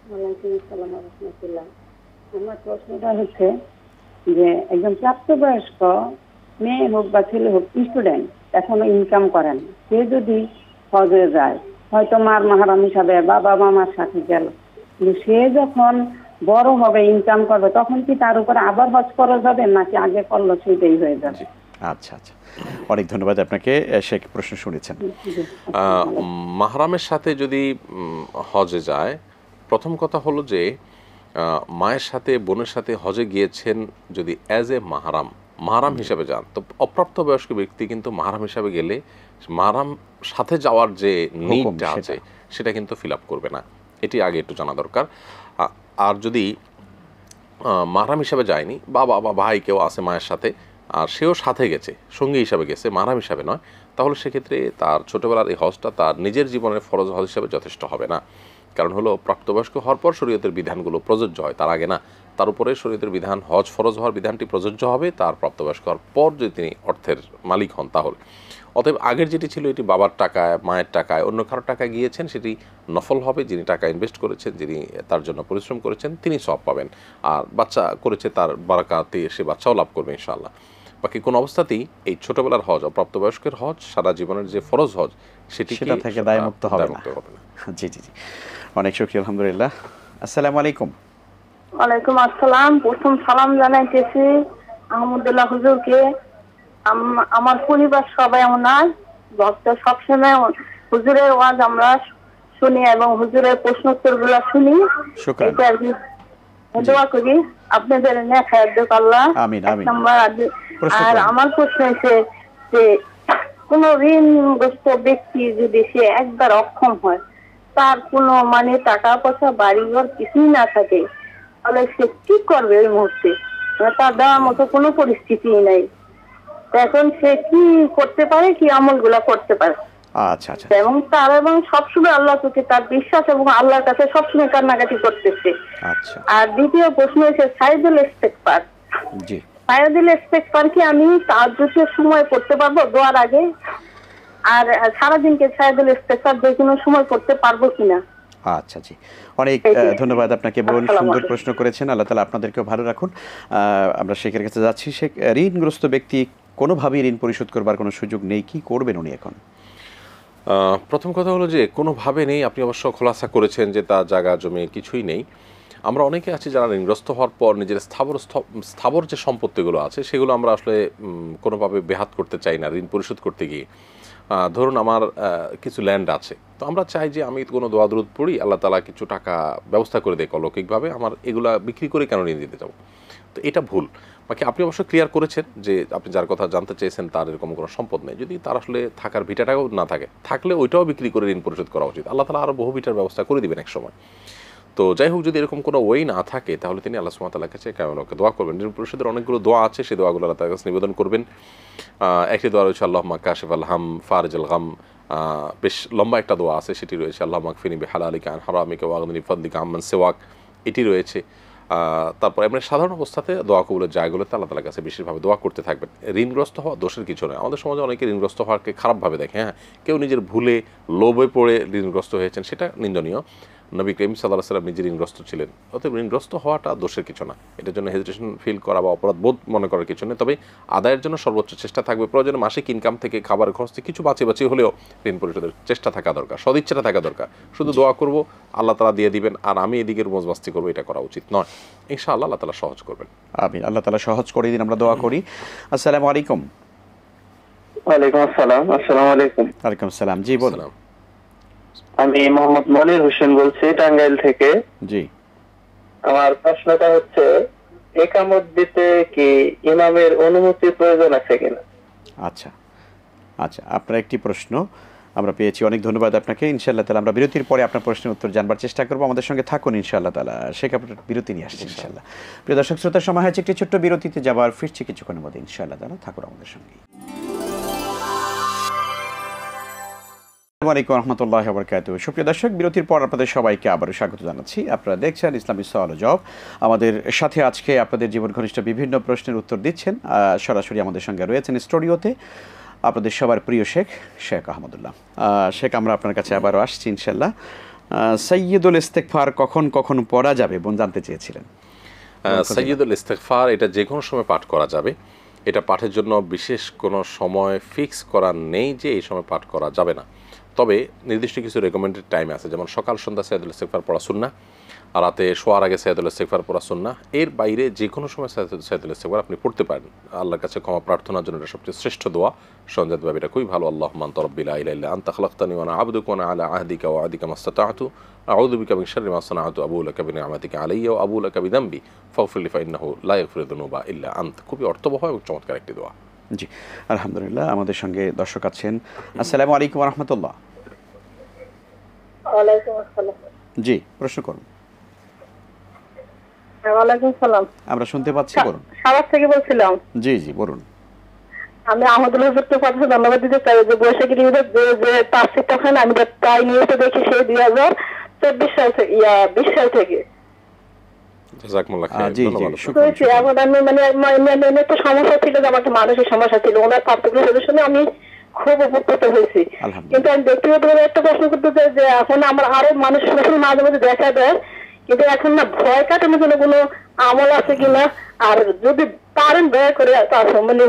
ওয়ালাইকুম আসসালাম ওয়া রাহমাতুল্লাহ। আমার প্রশ্নটা হচ্ছে যে একজন প্রাপ্তবয়স্ক মেয়ে হোক বা ছেলে হোক, স্টুডেন্ট, এখনো ইনকাম করেন, সে যদি হজে যায়, হয়তো মার মাহারাম হিসাবে বাবা মামার সাথে গেল, কিন্তু সে যখন বড় হবে, ইনকাম করবে, তখন কি তার উপরে আবার হজ করা যাবে, নাকি আগে করলো সেটাই হয়ে যাবে? আচ্ছা আচ্ছা, অনেক ধন্যবাদ আপনাকে। সে প্রশ্ন শুনেছেন। মাহরামের সাথে যদি হজে যায়, প্রথম কথা হলো যে মায়ের সাথে বোনের সাথে হজে গিয়েছেন যদি অ্যাজ এ মাহরাম হিসাবে যান, তো অপ্রাপ্ত বয়স্ক ব্যক্তি কিন্তু মাহরাম হিসাবে গেলে মাহরাম সাথে যাওয়ার যে নিডটা আছে সেটা কিন্তু ফিল আপ করবে না, এটি আগে একটু জানা দরকার। আর যদি মাহরাম হিসাবে যায়নি, বাবা বা ভাই কেউ আছে মায়ের সাথে, আর সেও সাথে গেছে, সঙ্গী হিসাবে গেছে, মাহরাম হিসাবে নয়, তাহলে সেক্ষেত্রে তার ছোটোবেলার এই হজটা তার নিজের জীবনের ফরজ হজ হিসাবে যথেষ্ট হবে না। কারণ হলো, প্রাপ্তবয়স্ক হওয়ার পর শরীয়তের বিধানগুলো প্রযোজ্য হয়, তার আগে না। তার উপরে শরীয়তের বিধান, হজ ফরজ হওয়ার বিধানটি প্রযোজ্য হবে তার প্রাপ্তবয়স্ক হওয়ার পর, যদি তিনি অর্থের মালিক হন তাহলে। অতএব আগের যেটি ছিল এটি বাবার টাকায়, মায়ের টাকায়, অন্য কারোর টাকায় গিয়েছেন, সেটি নফল হবে। যিনি টাকা ইনভেস্ট করেছেন, যিনি তার জন্য পরিশ্রম করেছেন, তিনি সওয়াব পাবেন। আর বাচ্চা করেছে, তার বারাকাতে সে বাচ্চাও লাভ করবে ইনশাআল্লাহ। বাকি কোন অবস্থাতেই এই ছোটবেলার হজ, অপ্রাপ্তবয়স্কের হজ, সারা জীবনের যে ফরজ হজ, সেটা থেকে দায়মুক্ত হবে না। জি জি জি, অনেক শুকরিয়া, আলহামদুলিল্লাহ। আসসালামু আলাইকুম। ওয়ালাইকুম আসসালাম। প্রথম সালাম জানাইতেছি আহমদুল্লাহ হুজুরকে। আমার পরিবার সবাই ওনার ভক্ত, সবসময় হুজুরের ওয়াজ আমরা শুনি এবং হুজুরের প্রশ্নোত্তর গুলা শুনি। এটা আর কি দোয়া করি আপনাদের নেক হায়াত দেখ আল্লাহ। আমিন আমিন। আর আমার প্রশ্ন হচ্ছে যে কোন ঋণগ্রস্ত ব্যক্তি যদি সে একবার অক্ষম হয়, তার কোনো মানে টাকা পয়সা, বাড়িঘর কিছুই না থাকে, তাহলে সে কি করবে ওই মুহূর্তে? তার দেওয়ার মতো কোনো পরিস্থিতি নাই, এখন সে কি করতে পারে, কি আমলগুলা করতে পারে? আচ্ছা আচ্ছা। এবং তার এবং সবসময় আল্লাহ প্রতি তার বিশ্বাস এবং আল্লাহর কাছে সবসময় কান্নাকাটি করতেছে। আচ্ছা। আর দ্বিতীয় প্রশ্ন হচ্ছে সাইদুল ইস্তেগফার। জি, সাইদুল ইস্তেগফার কি আমি তাহাজ্জুদের সময় করতে পারবো দোয়ার আগে? আর সারাদিনকে সাইদুল ইস্তেগফার যে কোনো সময় করতে পারবো কিনা? আচ্ছা জি, অনেক ধন্যবাদ আপনাকে বোন, সুন্দর প্রশ্ন করেছেন। আল্লাহ তাআলা আপনাদেরকেও ভালো রাখুন। আমরা শেখের কাছে যাচ্ছি। শেখ, ঋণগ্রস্ত ব্যক্তি কোনোভাবেই ঋণ পরিশোধ করবার কোনো সুযোগ নেই, কি করবেন উনি এখন? প্রথম কথা হলো যে কোনোভাবে নেই। আপনি অবশ্য খোলাসা করেছেন যে তার জায়গা জমি কিছুই নেই। আমরা অনেকে আছি যারা ঋণগ্রস্ত হওয়ার পর নিজের স্থাবর যে সম্পত্তিগুলো আছে সেগুলো আমরা আসলে কোনোভাবে বেহাত করতে চাই না ঋণ পরিশোধ করতে গিয়ে। ধরুন আমার কিছু ল্যান্ড আছে, তো আমরা চাই যে আমি কোনো দোয়া দরুদ পড়ি, আল্লাহ তাআলা কিছু টাকা ব্যবস্থা করে দেয় অলৌকিকভাবে, আমার এগুলা বিক্রি করে কেন ঋণ দিতে যাবো? তো এটা ভুল। বাকি আপনি অবশ্য ক্লিয়ার করেছেন যে আপনি যার কথা জানতে চেয়েছেন তার এরকম কোনো সম্পদ নেই। যদি তার আসলে থাকার ভিটাটাও না থাকে, থাকলে ওইটাও বিক্রি করে ঋণ পরিশোধ করা উচিত। আল্লাহ তাআলা আরও বহু ভিটার ব্যবস্থা করে দিবেন এক সময়। তো যাই হোক, যদি এরকম কোনো ওয়ে না থাকে তাহলে তিনি আল্লাহ সুবহানাহু ওয়া তাআলার কাছে কায়মনকে দোয়া করবেন। ঋণ পরিশোধের অনেকগুলো দোয়া আছে, সেই দোয়াগুলো আল্লাহ তাআলার কাছে নিবেদন করবেন। একটি দোয়া রয়েছে আল্লাহুম্মা কাশিফাল হাম ফারিজাল গাম, বেশ লম্বা একটা দোয়া আছে, সেটি রয়েছে আল্লাহুম্মা কফিনি বিহালালিকা আন হারামিকা ওয়া আগনিনি বিফাদলিকা আম্মান সিওয়াক, এটি রয়েছে। তারপর এমনি সাধারণ অবস্থাতে দোয়া কবুলের জায়গাগুলোতে আল্লাহ তাআলার কাছে বিশেষভাবে দোয়া করতে থাকবেন। ঋণগ্রস্ত হওয়া দোষের কিছু নয়। আমাদের সমাজে অনেকে ঋণগ্রস্ত হওয়াকে খারাপভাবে দেখে। হ্যাঁ, কেউ নিজের ভুলে লোভে পড়ে ঋণগ্রস্ত হয়েছেন, সেটা নিন্দনীয়। নবী করিম সাল্লাল্লাহু আলাইহি ওয়াসাল্লাম নিজে ঋণগ্রস্ত ছিলেন, অতএব ঋণগ্রস্ত হওয়াটা দোষের কিছু না। এটার জন্য হেজিটেশন ফিল করা বা অপরাধ বোধ মনে করার কিছু নেই। তবে আদায়ের জন্য সর্বোচ্চ চেষ্টা থাকবে। প্রয়োজনে মাসিক ইনকাম থেকে খাবার খরচ থেকে কিছু বাঁচিয়ে হলেও ঋণ পরিশোধের চেষ্টা থাকা দরকার, সদিচ্ছাটা থাকা দরকার। শুধু দোয়া করব আল্লাহ তাআলা দিয়ে দিবেন আর আমি এদিকের মজমাস্তি করবো, এটা করা উচিত নয়। ইনশাআল্লাহ আল্লাহ তাআলা সহজ করবেন। আমিন। আল্লাহ তাআলা সহজ করে দিন, আমরা দোয়া করি। আসসালামু আলাইকুম। ওয়ালাইকুম আসসালাম। আসসালামু আলাইকুম। ওয়ালাইকুম সালাম। জি বলুন। আমি মোহাম্মদ মনির হোসেন বলছি, টাঙ্গাইল থেকে। জি, আমার প্রশ্নটা হচ্ছে, ইকামত দিতে কি ইমামের অনুমতির প্রয়োজন আছে কিনা? আচ্ছা আচ্ছা, আপনার একটি প্রশ্ন আমরা পেয়েছি, অনেক ধন্যবাদ আপনাকে। ইনশাআল্লাহ তাআলা আমরা বিরতির পরে আপনার প্রশ্নের উত্তর জানবার চেষ্টা করব। আমাদের সঙ্গে থাকুন ইনশাআল্লাহ তাআলা। শেখ, আপনার বিরতি নিয়ে আসছি ইনশাআল্লাহ। প্রিয় দর্শক শ্রোতা, সময় হয়েছে একটি ছোট্ট বিরতিতে যাবার, ফিরছি কিছুক্ষণের মধ্যে ইনশাআল্লাহ তাআলা। থাকুন আমাদের সঙ্গে। আসসালামু আলাইকুম ওয়া রাহমাতুল্লাহি ওয়া বারাকাতুহু। সুপ্রিয় দর্শক, বিরতির পর আপনাদের সবাইকে আবারও স্বাগত জানাচ্ছি। আপনারা দেখছেন ইসলামী সওয়াল ও জবাব। আমাদের সাথে আজকে আপনাদের জীবন ঘনিষ্ঠ বিভিন্ন প্রশ্নের উত্তর দিচ্ছেন সরাসরি আমাদের সঙ্গে রয়েছেন স্টুডিওতে আপনাদের সবার প্রিয় শেখ আহমদুল্লাহ। শেখ, আমরা আপনার কাছে আবারও আসছি ইনশাআল্লাহ। সাইয়্যিদুল ইস্তেগফার কখন কখন পড়া যাবে বোন জানতে চেয়েছিলেন। সাইয়্যিদুল ইস্তেগফার এটা যে কোনো সময় পাঠ করা যাবে। এটা পাঠের জন্য বিশেষ কোনো সময় ফিক্স করা নেই যে এই সময় পাঠ করা যাবে না। তবে নির্দিষ্ট কিছু রেকমেন্ডেড টাইম আছে, যেমন সকাল সন্ধ্যা সাইয়্যিদুল ইস্তেগফার পড়া সুন্নাহ, আর রাতে শোয়ার আগে সাইয়্যিদুল ইস্তেগফার পড়া সুন্নাহ। এর বাইরে যে কোনো সময় সাইয়্যিদুল ইস্তেগফার আপনি পড়তে পারেন। আল্লাহর কাছে ক্ষমা প্রার্থনার জন্য এটা সবচেয়ে শ্রেষ্ঠ দোয়া। সঞ্জাতভাবে এটা খুবই ভালো। আল্লাহুম্মা আনতা রাব্বি লা ইলাহা ইল্লা আনতা খালাকতানি ওয়া আনা আবদুকা ওয়া আনা আলা আহদিকা ওয়া ওয়া'দিকা মাসতাতা'তু আউযু বিকা মিন শাররি মা সানা'তু আবুউ লাকা বিনি'মাতিকা আলাইয়া ওয়া আবুউ লাকা বিযামবি ফাগফির লি ফাইন্নাহু লা ইয়াগফিরু যুনুবা ইল্লা আনত। খুবই অর্থবহ এবং চমৎকার একটি দোয়া। জি, আলহামদুলিল্লাহ। আমাদের সঙ্গে দর্শক আছেন। আসসালামু আলাইকুম ওয়া রাহমাতুল্লাহ। ওয়ালাইকুম আসসালাম। জি, প্রশ্ন করুন। ওয়ালাইকুম সালাম। আমরা শুনতে পাচ্ছি, বলুন। সাভার থেকে বলছিলাম। জি জি, বলুন। আমি আহমদুল্লাহ হুজুরকে কথা ধন্যবাদ দিতে চাই যে বৈশাখী নিউজের যে তাফসীরটা ওখানে আমি তাই নিউজে দেখি সেই 2024 সাল থেকে 20 সাল থেকে। জাযাকুমুল্লাহ খাইর। জি জি, এখন আমি মানে একটা সমস্যা ছিল, যে আমার একটা মানসিক সমস্যা ছিল, ওনার পার্টিকুলার সাজেশনে আমি খুব উপকৃত হয়েছি। কিন্তু আমি ব্যক্তিগতভাবে একটা প্রশ্ন করতে চাই যে এখন আমার আরো মানুষ সমস্যা মাঝে মাঝে দেখা দেয়, কিন্তু এখন না ভয় কাটানোর জন্য কোনো আমল আছে কিনা, আর যদি পারেন দয়া করে মানে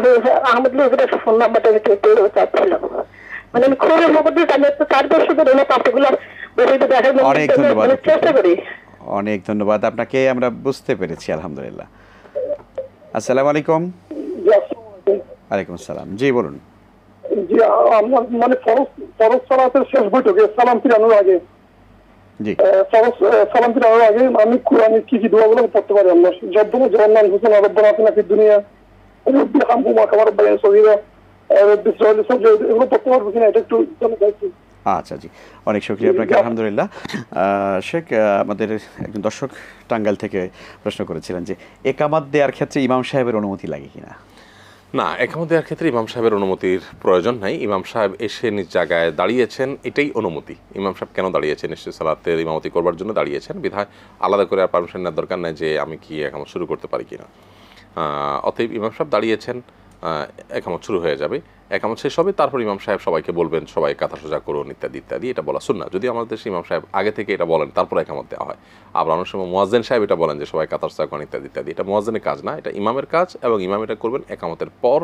আহমদুল্লাহ হুজুরের ফোন নাম্বারটা একটু চাচ্ছিলাম। মানে আমি খুব উপকৃত, আমি একটা 4 বছর ধরে ওনার পার্টিকুলার বইটা দেখার জন্য চেষ্টা করি। অনেক ধন্যবাদ আপনাকে, আমরা বুঝতে পেরেছি আলহামদুলিল্লাহ। আসসালামু আলাইকুম। ওয়ালাইকুম আসসালাম। জি বলুন। জি, আমরা মানে ফরজ সালাতের শেষ বৈঠকে সালাম ফিরানোর আগে, জি সালাম ফিরানোর আগে আমি কোরআনের কি কি দোয়াগুলো পড়তে পারি? আমরা যদ্দুর জান্নাতুল হুসেন রব্বানা আতিনা ফিদ দুনিয়া রব্বি হামহুমা কামা রাব্বায়ানি সগীরা রব্বি ইশরাহ লি সাদরি, এগুলো পড়তে পারবো কিনা এটা একটু জানতে চাইছি। আচ্ছা জি, অনেক শুকরিয়া আপনাকে আলহামদুলিল্লাহ। শেখ, আমাদের একজন দর্শক টাঙ্গাইল থেকে প্রশ্ন করেছিলেন যে একামাত দেওয়ার ক্ষেত্রে ইমাম সাহেবের অনুমতি লাগে কিনা। না, একামত দেওয়ার ক্ষেত্রে ইমাম সাহেবের অনুমতির প্রয়োজন নাই। ইমাম সাহেব এসে নিজ জায়গায় দাঁড়িয়েছেন, এটাই অনুমতি। ইমাম সাহেব কেন দাঁড়িয়েছেন? নিশ্চয়ই সালাতের ইমামতি করবার জন্য দাঁড়িয়েছেন, বিধায় আলাদা করে আর পারমিশন নেওয়ার দরকার নেই যে আমি কি একামত শুরু করতে পারি কিনা। অতএব ইমাম সাহেব দাঁড়িয়েছেন, একামত শুরু হয়ে যাবে। একামত শেষ হবে, তারপর ইমাম সাহেব সবাইকে বলবেন সবাই কাঁথা সোজা করুন ইত্যাদি ইত্যাদি, এটা বলা সুন্নাহ। যদি আমাদের দেশে ইমাম সাহেব আগে থেকে এটা বলেন তারপর একামত দেওয়া হয়। আবার অনেক সময় মুয়াজ্জিন সাহেব এটা বলেন যে সবাই কাঁথা সোজা করুন ইত্যাদি ইত্যাদি, এটা মুয়াজ্জিনের কাজ না, এটা ইমামের কাজ, এবং ইমাম এটা করবেন একামতের পর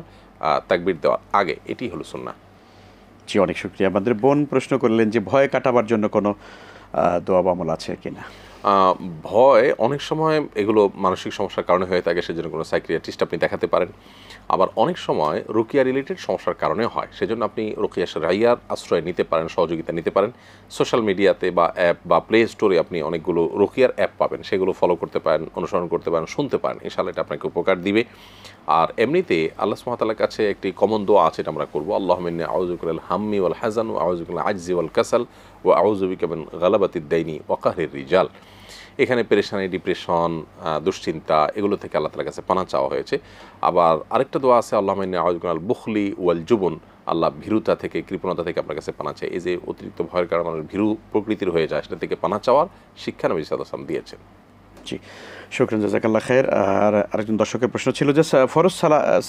তাকবীর দেওয়ার আগে, এটি হলো সুন্নাহ। জি, অনেক শুকরিয়া। আমাদের বোন প্রশ্ন করলেন যে ভয় কাটাবার জন্য কোনো দোয়া বা আমল আছে কিনা। ভয় অনেক সময় এগুলো মানসিক সমস্যার কারণে হয়ে থাকে, সেজন্য কোনো সাইকিয়াট্রিস্ট আপনি দেখাতে পারেন। আবার অনেক সময় রুকিয়া রিলেটেড সমস্যার কারণেও হয়, সেজন্য আপনি রুকিয়া শরঈয়ার আশ্রয় নিতে পারেন, সহযোগিতা নিতে পারেন। সোশ্যাল মিডিয়াতে বা অ্যাপ বা প্লে স্টোরে আপনি অনেকগুলো রুকিয়ার অ্যাপ পাবেন, সেগুলো ফলো করতে পারেন, অনুসরণ করতে পারেন, শুনতে পারেন, ইনশাআল্লাহ এটা আপনাকে উপকার দিবে। আর এমনিতে আল্লাহ সুবহানাহু ওয়া তাআলার কাছে একটি কমন দোয়া আছে, এটা আমরা করবো, আল্লাহুম্মা ইন্নী আউযু বিকা মিনাল হাম্মি ওয়াল হাযান ওয়া আউযু বিকা মিনাল আজজি ওয়াল কাসাল ওয়া আউযু বিকা মিন গালাবাতিদ দাইনি ওয়া কাহরির রিজাল। এখানে পেরেশানি, ডিপ্রেশন, দুশ্চিন্তা, এগুলো থেকে আল্লাহ তাআলার কাছে পানা চাওয়া হয়েছে। আবার আরেকটা দোয়া আছে, আল্লাহুম্মা ইন্নী আউযু বিকা মিনাল বুখলি ওয়াল জুবন, আল্লাহ ভীরুতা থেকে, কৃপণতা থেকে আপনার কাছে পানা চাই। এই যে অতিরিক্ত ভয়ের কারণে মানুষ ভীরু প্রকৃতির হয়ে যায়, সেটা থেকে পানা চাওয়ার শিক্ষা নবী সাল্লাল্লাহু আলাইহি ওয়াসাল্লাম দিয়েছেন। জি, শুকরান, জাযাকাল্লাহ খায়ের। আর আরেকজন দর্শকের প্রশ্ন ছিল যে ফরজ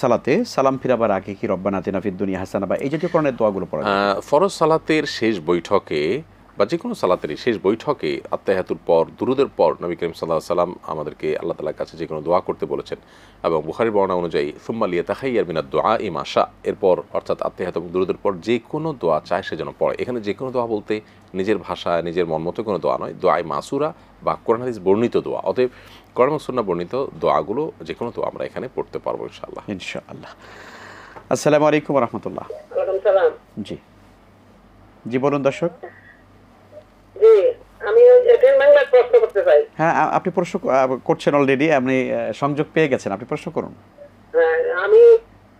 সালাতে সালাম ফিরাবার আগে কি রব্বানা আতিনা ফিদ দুনিয়া হাসানা বা এই জাতীয় কোরআনের দোয়াগুলো পড়া যায়? ফরজ সালাতের শেষ বৈঠকে বা যে কোনো সালাতেরই শেষ বৈঠকে আত্তাহিয়াতুর পর, দুরুদের পর নবী করিম সাল্লাল্লাহু আলাইহি ওয়াসাল্লাম আমাদেরকে আল্লাহ তাআলার কাছে যে কোনো দোয়া করতে বলেছেন, এবং বুখারীর বর্ণনা অনুযায়ী সুম্মা লিয়াতাখাইয়ার মিনাদ দুআই মা শা, এরপর অর্থাৎ আত্তাহিয়াত এবং দুরুদের পর যে কোনো দোয়া চায় সে যেন পড়ে। এখানে যে কোনো দোয়া বলতে নিজের ভাষায় নিজের মন মতো কোনো দোয়া নয়, দোয়াই মাসুরা বা কোরআন হাদিস বর্ণিত দোয়া। অতএব কোরআন ও সুন্নাহ বর্ণিত দোয়াগুলো যে কোনো দোয়া আমরা এখানে পড়তে পারবো ইনশাআল্লাহ। ইনশাআল্লাহ। আসসালামু আলাইকুম ওয়া রাহমাতুল্লাহ। ওয়ালাইকুম সালাম। জি জি, বলুন দর্শক। জি, আমি এটেন বাংলা প্রশ্ন করতে চাই। হ্যাঁ, আপনি প্রশ্ন করছেন অলরেডি, আপনি সংযোগ পেয়ে গেছেন, আপনি প্রশ্ন করুন। হ্যাঁ, আমি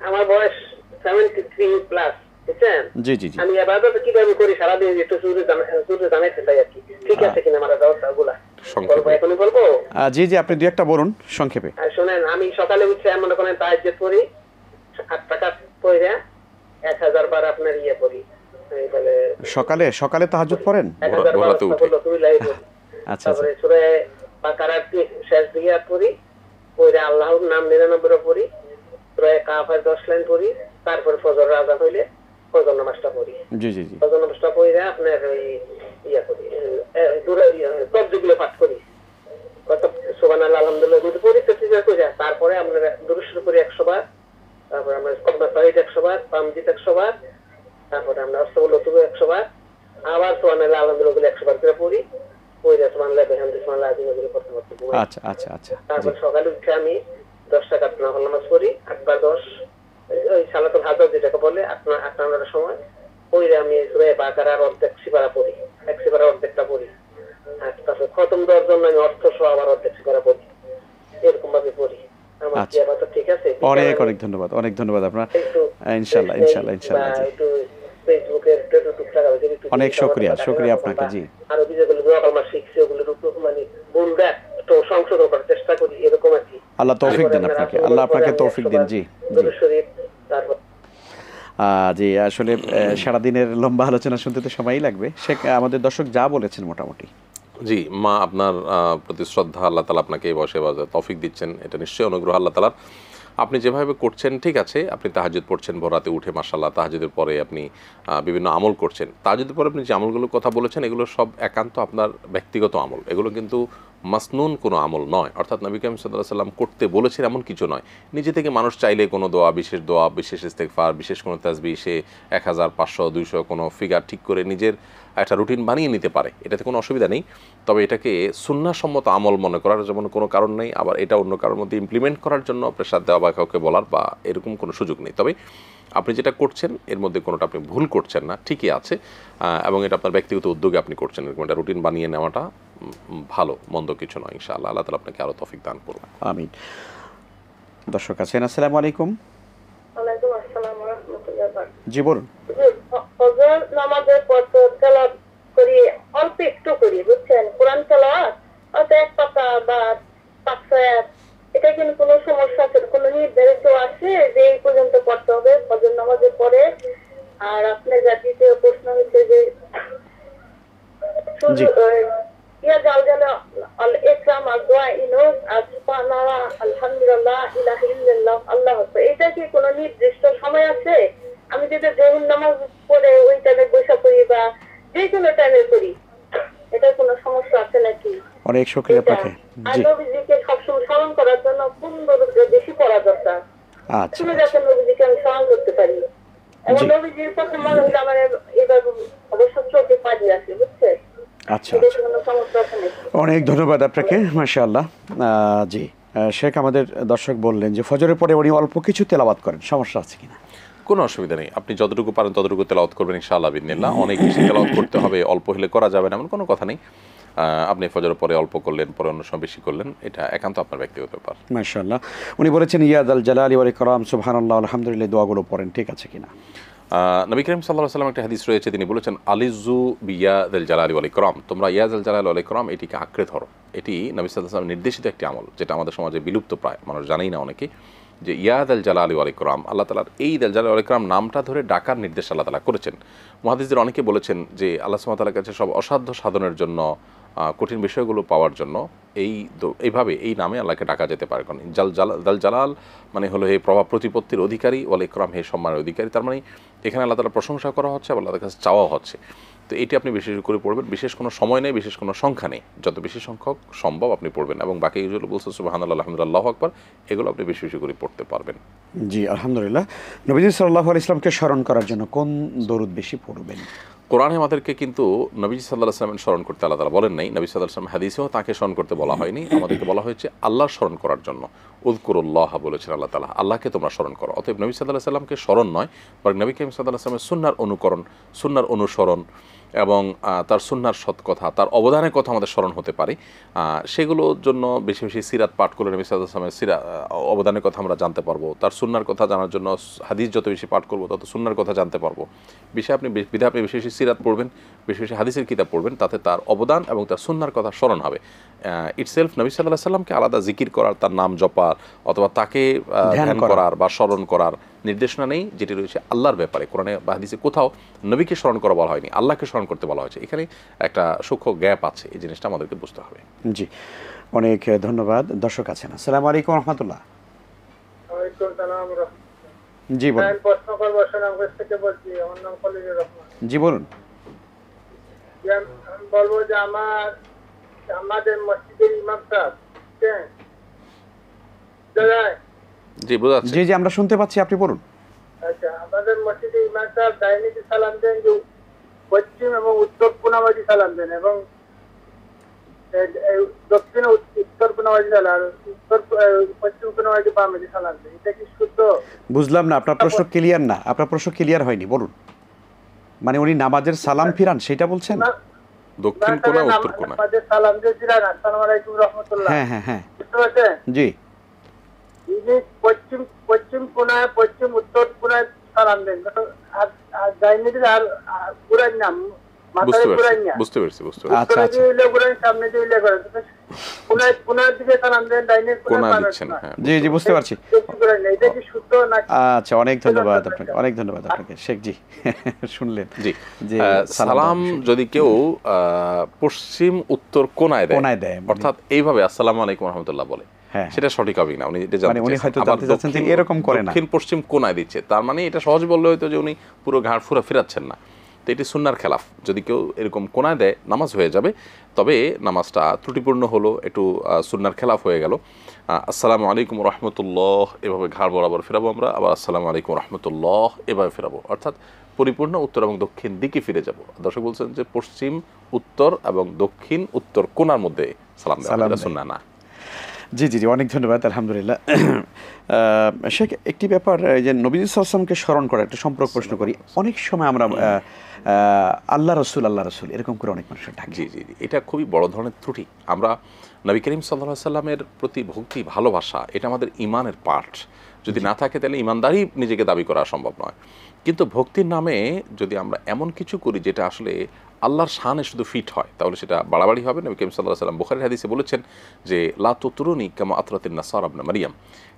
আমার বয়স 73 প্লাস, বুঝছেন? জি জি জি। আমি ইবাদত কিভাবে করি সারাদিন একটু শুরু জানাইতে চাই আর কি, ঠিক আছে কিনা আমার দাওয়াতগুলা বলবো, এখনই বলবো? জি জি, আপনি দুই একটা বলুন সংক্ষেপে। শুনেন, আমি সকালে উঠে মনে করেন তাহাজ্জুদ পড়ি, 8 টাকা পড়ে 1000 বার আপনার ইয়ে পড়ি। সকালে সকালে তাহাজ্জুদ পড়েন? ভোররাতে উঠে। আচ্ছা, তারপরে সূরা বাকারার শেষ দিকে পড়ি, পড়ে আল্লাহর নাম 99 পড়ি, সূরা কাফের 10 লাইন পড়ি, তারপর ফজর আযান হইলে ফজর নামাজটা পড়ি। জি জি জি। ফজর নামাজটা পড়ে আপনার ওই ইয়া করি, দূরে তসবিহগুলো পাঠ করি, কত সুবহানাল্লাহ আলহামদুলিল্লাহ এগুলো পড়ি, তসবিহ করি। তারপরে আমরা দুরূদ শরীফ পড়ি 100 বার, তারপর আমরা কলমা তাওহীদ 100 বার, তামজিদ 100 বার, তারপরে আমরা আস্তাগফিরুল্লাহ 100 বার, আবার সুবহানাল্লাহ আলহামদুলিল্লাহ 100 বার করে পড়ি, পড়ে সুবহানাল্লাহ বিহামদিহি সুবহানাল্লাহ আযীম এগুলো পড়তে পড়তে ঘুমাই। আচ্ছা আচ্ছা আচ্ছা। তারপর সকালে উঠে আমি 10 রাকাত নফল নামাজ পড়ি, 8 বার 10, ওই সালাতুল হাজাত যেটাকে বলে 8 সময় পড়ে আমি সূরা বাকারার অর্ধেক সিপারা পড়ি, এক সিপারা অর্ধেকটা পড়ি। আর তারপর খতম দেওয়ার জন্য আমি অর্থ সহ আবার অর্ধেক সিপারা পড়ি, এরকম ভাবে পড়ি। আমার কি আবার ঠিক আছে? অনেক অনেক ধন্যবাদ, অনেক ধন্যবাদ আপনার। ইনশাআল্লাহ ইনশাআল্লাহ ইনশাআল্লাহ। একটু ফেসবুকের টুকটাক অনেক শুকরিয়া আপনাকে। জি, আর যেগুলো দোয়া কালমা শিখছি ওগুলো মানে ভুলটা তো সংশোধন করার চেষ্টা করি, এরকম আর কি। আল্লাহ তৌফিক দেন আপনাকে, আল্লাহ আপনাকে তৌফিক দিন। জি জি। তারপর জি, আসলে সারাদিনের লম্বা আলোচনা শুনতে তো সময়ই লাগবে। সে আমাদের দর্শক যা বলেছেন মোটামুটি। জি, মা আপনার প্রতি শ্রদ্ধা, আল্লাহ তাআলা আপনাকে এই বয়সে তৌফিক দিচ্ছেন, এটা নিশ্চয়ই অনুগ্রহ আল্লাহ তাআলার। আপনি যেভাবে করছেন ঠিক আছে, আপনি তাহাজ্জুদ পড়ছেন ভোর রাতে উঠে, মাশাআল্লাহ, তাহাজ্জুদের পরে আপনি বিভিন্ন আমল করছেন। তাহাজ্জুদের পরে আপনি যে আমলগুলোর কথা বলেছেন এগুলো সব একান্ত আপনার ব্যক্তিগত আমল, এগুলো কিন্তু মাসনুন কোনো আমল নয়, অর্থাৎ নবী করিম সাল্লাল্লাহু আলাইহি ওয়াসাল্লাম করতে বলেছেন এমন কিছু নয়। নিজে থেকে মানুষ চাইলে কোনো দোয়া, বিশেষ ইস্তেগফার, বিশেষ কোনো তাসবিহ সে 1000, 500, 200 কোনো ফিগার ঠিক করে নিজের একটা রুটিন বানিয়ে নিতে পারে, এটাতে কোনো অসুবিধা নেই। তবে এটাকে সুন্নাহসম্মত আমল মনে করার যেমন কোনো কারণ নেই, আবার এটা অন্য কারোর মধ্যে ইমপ্লিমেন্ট করার জন্য প্রেসার দেওয়া বা কাউকে বলার বা এরকম কোনো সুযোগ নেই। তবে আপনি যেটা করছেন এর মধ্যে কোনোটা আপনি ভুল করছেন না, ঠিকই আছে, এবং এটা আপনার ব্যক্তিগত উদ্যোগে আপনি করছেন, এরকম একটা রুটিন বানিয়ে নেওয়াটা ভালো, মন্দ কিছু নয়। ইনশাআল্লাহ আল্লাহ তাআলা আপনাকে আরো তৌফিক দান করুন। আমিন। দর্শক আছেন, আসসালামু আলাইকুম। ওয়ালাইকুম আসসালাম ওয়া রাহমাতুল্লাহি ওয়া বারাকাতুহু। জি বলুন। ফজর নামাজের পর তেলাওয়াত করি, অল্প একটু করি, বুঝছেন, কোরআন তেলাওয়াত অত এক পাতা বা 500 আয়াত, এটা কিন্তু কোনো সমস্যা আছে? কোনো নির্ধারিত আছে যে এই পর্যন্ত পড়তে হবে ফজর নামাজের পরে? আর আপনার দ্বিতীয় প্রশ্ন হচ্ছে যে ইয়া জালজালা আল ইকরাম আর দোয়া ইনুস আর সুবহানাল্লাহ আলহামদুলিল্লাহ ইলাহা ইল্লাল্লাহ আল্লাহু আকবার, এটা কি কোনো নির্দিষ্ট সময় আছে? আমি মসজিদে জোহর নামাজ পড়ে ওই টাইমে বৈশা করি বা যে কোনো টাইমে করি, এটা কোনো সমস্যা আছে নাকি? অনেক শুকরিয়া আপনাকে। আর জি নবীজিকে সবসময় স্মরণ করার জন্য কোন দরুদটা বেশি পড়া দরকার? আচ্ছা তুমি যাতে নবীজিকে আমি স্মরণ করতে পারি, এবং নবীজির কথা মনে হলে আমার এবার অবশ্য চোখে পানি আসে, বুঝছে? আচ্ছা অনেক ধন্যবাদ আপনাকে, মাশাআল্লাহ। জি শেখ, আমাদের দর্শক বললেন যে ফজরের পরে উনি অল্প কিছু তেলাওয়াত করেন, সমস্যা আছে কিনা? কোনো অসুবিধা নেই, আপনি যতটুকু পারেন ততটুকু তেলাওয়াত করবেন ইনশাআল্লাহ বিদিনিল্লাহ। অনেক বেশি তেলাওয়াত করতে হবে, অল্প হলে করা যাবে না এমন কোনো কথা নেই। আপনি ফজরের পরে অল্প করলেন, পরে অন্য সময় বেশি করলেন, এটা একান্ত আপনার ব্যক্তিগত ব্যাপার। মাশাআল্লাহ। উনি বলেছেন ইয়াদ আল জালালি ওয়াল ইকরাম সুবহানাল্লাহ আলহামদুলিল্লাহ দোয়াগুলো পড়েন, ঠিক আছে কিনা? নবী করিম সাল্লাল্লাহু আলাইহি ওয়াসাল্লাম একটা হাদিস রয়েছে, তিনি বলেছেন আলিজু বিয়াদিল জালালি ওয়াল ইকরাম, তোমরা ইয়াদিল জালালি ওয়াল ইকরাম এটিকে আঁকড়ে ধরো। এটি নবী সাল্লাল্লাহু আলাইহি ওয়াসাল্লাম নির্দেশিত একটি আমল, যেটা আমাদের সমাজে বিলুপ্ত প্রায়, মানুষ জানেই না অনেকে, যে ইয়াদিল জালালি ওয়াল ইকরাম, আল্লাহ তাআলার এই দাল জালালি ওয়াল ইকরাম নামটা ধরে ডাকার নির্দেশ আল্লাহ তাআলা করেছেন। মুহাদ্দিসদের অনেকে বলেছেন যে আল্লাহ সুবহানাহু ওয়া তাআলার কাছে সব অসাধ্য সাধনের জন্য, কঠিন বিষয়গুলো পাওয়ার জন্য এইভাবে এই নামে আল্লাহকে ডাকা যেতে পারে। কারণ দাল জালাল মানে হলো হে প্রভাব প্রতিপত্তির অধিকারী, ওয়াল ইকরাম হে সম্মানের অধিকারী। তার মানে এখানে আল্লাহ তাআলার প্রশংসা করা হচ্ছে, আল্লাহর কাছে চাওয়া হচ্ছে। তো এটি আপনি বিশেষ করে পড়বেন, বিশেষ কোনো সময় নেই, বিশেষ কোনো সংখ্যা নেই, যত বেশি সংখ্যক সম্ভব আপনি পড়বেন, এবং বাকি যেগুলো বলছে সুবহানাল্লাহ আলহামদুলিল্লাহ আল্লাহু আকবার, এগুলো আপনি বেশি বেশি করে পড়তে পারবেন। জি আলহামদুলিল্লাহ। নবীজি সাল্লাল্লাহু আলাইহি ওয়াসাল্লামকে স্মরণ করার জন্য কোন দরুদ বেশি পড়বেন? কোরআনে আমাদেরকে কিন্তু নবী সাল্লাল্লাহু আলাইহি ওয়াসাল্লামের স্মরণ করতে আল্লাহ তাআলা বলেন নাই, নবী সাল্লাল্লাহু আলাইহি ওয়াসাল্লাম হাদিসেও তাকে স্মরণ করতে বলা হয়নি, আমাদেরকে বলা হয়েছে আল্লাহর স্মরণ করার জন্য। উযকুরুল্লাহ বলেছেন আল্লাহ তাআলা, আল্লাহকে তোমরা স্মরণ করো। অতএব নবী সাল্লাল্লাহু আলাইহি ওয়াসাল্লামকে স্মরণ নয়, বরং নবী করিম সাল্লাল্লাহু আলাইহি ওয়াসাল্লামের সুন্নাহর অনুকরণ, সুন্নাহর অনুসরণ এবং তার সুন্নাহর সৎ কথা, তার অবদানের কথা আমাদের স্মরণ হতে পারে। সেগুলোর জন্য বেশি বেশি সিরাত পাঠ করলে নবী সাল্লাল্লাহু আলাইহি ওয়াসাল্লামের অবদানের কথা আমরা জানতে পারবো। তার সুন্নাহর কথা জানার জন্য হাদিস যত বেশি পাঠ করবো তত সুন্নাহর কথা জানতে পারবো। আপনি বেশি বেশি সিরাত পড়বেন, বেশি বেশি হাদিসের কিতাব পড়বেন, তাতে তার অবদান এবং তার সুন্নাহর কথা স্মরণ হবে। ইটসেলফ নবী সাল্লাল্লাহু আলাইহি ওয়াসাল্লামকে আলাদা জিকির করার, তার নাম জপার অথবা তাকে ধ্যান করার বা স্মরণ করার নির্দেশনা নেই, যেটি রয়েছে আল্লাহর ব্যাপারে। কোরআনে বা হাদিসে কোথাও নবীকে স্মরণ করা বলা হয়নি, আল্লাহকে স্মরণ করতে বলা হয়েছে। এখানে একটা সূক্ষ্ম গ্যাপ আছে, এই জিনিসটা আমাদেরকে বুঝতে হবে। জি অনেক ধন্যবাদ। দর্শক আছেন, আসসালামু আলাইকুম রাহমাতুল্লাহ। ওয়ালাইকুম সালাম রাহমাতুল্লাহ। জি বলুন। আমি প্রশ্ন করব, সুনামগঞ্জ থেকে বলছি, আমার নাম খলিলুর রহমান। জি বলুন। আমি বলবো যে আমাদের মসজিদের ইমাম সাহেব, জি বোঝাচ্ছি, জি জি আমরা শুনতে পাচ্ছি, আপনি বলুন। আচ্ছা, আমাদের মসজিদের ইমাম সাহেব ডাইনিতে সালাম দেন যে পশ্চিম এবং উত্তর কোনাবাজি সালাম দেন, এবং দক্ষিণ উত্তর কোনাবাজি সালাম, উত্তর পশ্চিম কোনাবাজি বামাজি সালাম দেন। এটা কি শুদ্ধ? বুঝলাম না, আপনার প্রশ্ন ক্লিয়ার না, আপনার প্রশ্ন ক্লিয়ার হয়নি, বলুন। মানে উনি নামাজের সালাম ফিরান সেটা বলছেন? দক্ষিণ কোণা উত্তর কোণা আমাদের সালাম দিয়ে ফিরান আসসালামু আলাইকুম রাহমাতুল্লাহ। হ্যাঁ হ্যাঁ হ্যাঁ বুঝতে পারছেন? জি। পশ্চিম কোনায়, পশ্চিম উত্তর কোনায় সালাম দেন, আর ডাইনিটির আর পুরাই নাম মাথায় পুরাই না। বুঝতে পারছি। আচ্ছা আচ্ছা, সামনে দিয়ে ইলে করেন, কোনার দিকে সালাম দেন, ডাইনির কোনায় দিচ্ছেন। জি জি বুঝতে পারছি। এটা কি শুদ্ধ না? আচ্ছা অনেক ধন্যবাদ আপনাকে, অনেক ধন্যবাদ আপনাকে শেখ জি। শুনলেন জি, যে সালাম যদি কেউ পশ্চিম উত্তর কোনায় দেয়, অর্থাৎ এইভাবে আসসালামু আলাইকুম রাহমাতুল্লাহ বলে, সেটা সঠিক হবে না। উনি উনি হয়তো জানতে চাচ্ছেন যে এরকম করে না, দক্ষিণ পশ্চিম কোনায় দিচ্ছে, তার মানে এটা সহজ বললে হয়তো যে উনি পুরো ঘাড় ফেরাচ্ছেন না। তো এটি সুন্নাহর খেলাফ। যদি কেউ এরকম কোনায় দেয় নামাজ হয়ে যাবে, তবে নামাজটা ত্রুটিপূর্ণ হলো, একটু সুন্নাহর খেলাফ হয়ে গেল। আসসালামু আলাইকুম রাহমাতুল্লাহ এভাবে ঘাড় বরাবর ফেরাবো আমরা, আবার আসসালামু আলাইকুম রাহমাতুল্লাহ এভাবে ফেরাবো, অর্থাৎ পরিপূর্ণ উত্তর এবং দক্ষিণ দিকে ফিরে যাব। দর্শক বলছেন যে পশ্চিম উত্তর এবং দক্ষিণ উত্তর কোণার মধ্যে সালাম দেওয়া সুন্নাহ না। জি জি জি অনেক ধন্যবাদ, আলহামদুলিল্লাহ। শেখ, একটি ব্যাপার যে নবী সাল্লাল্লাহু আলাইহি ওয়াসাল্লামকে স্মরণ করা, একটা সম্পর্ক প্রশ্ন করি। অনেক সময় আমরা আল্লাহ রসুল এরকম করে অনেক মানুষের ডাকি। জি জি জি, এটা খুবই বড় ধরনের ত্রুটি। আমরা নবী করিম সাল্লাল্লাহু আলাইহি ওয়াসাল্লামের প্রতি ভক্তি, ভালোবাসা, এটা আমাদের ইমানের পার্ট। যদি না থাকে তাহলে ইমানদারি নিজেকে দাবি করা সম্ভব নয়। কিন্তু ভক্তির নামে যদি আমরা এমন কিছু করি যেটা আসলে আল্লাহর শানে শুধু ফিট হয়, তাহলে সেটা বাড়াবাড়ি হবে। নবী করিম সাল্লাল্লাহু আলাইহি ওয়াসাল্লাম বুখারীর হাদিসে বলেছেন যে লা তুতরুনি কামা আতরাতিন নাসারা ইবনে মারইয়াম,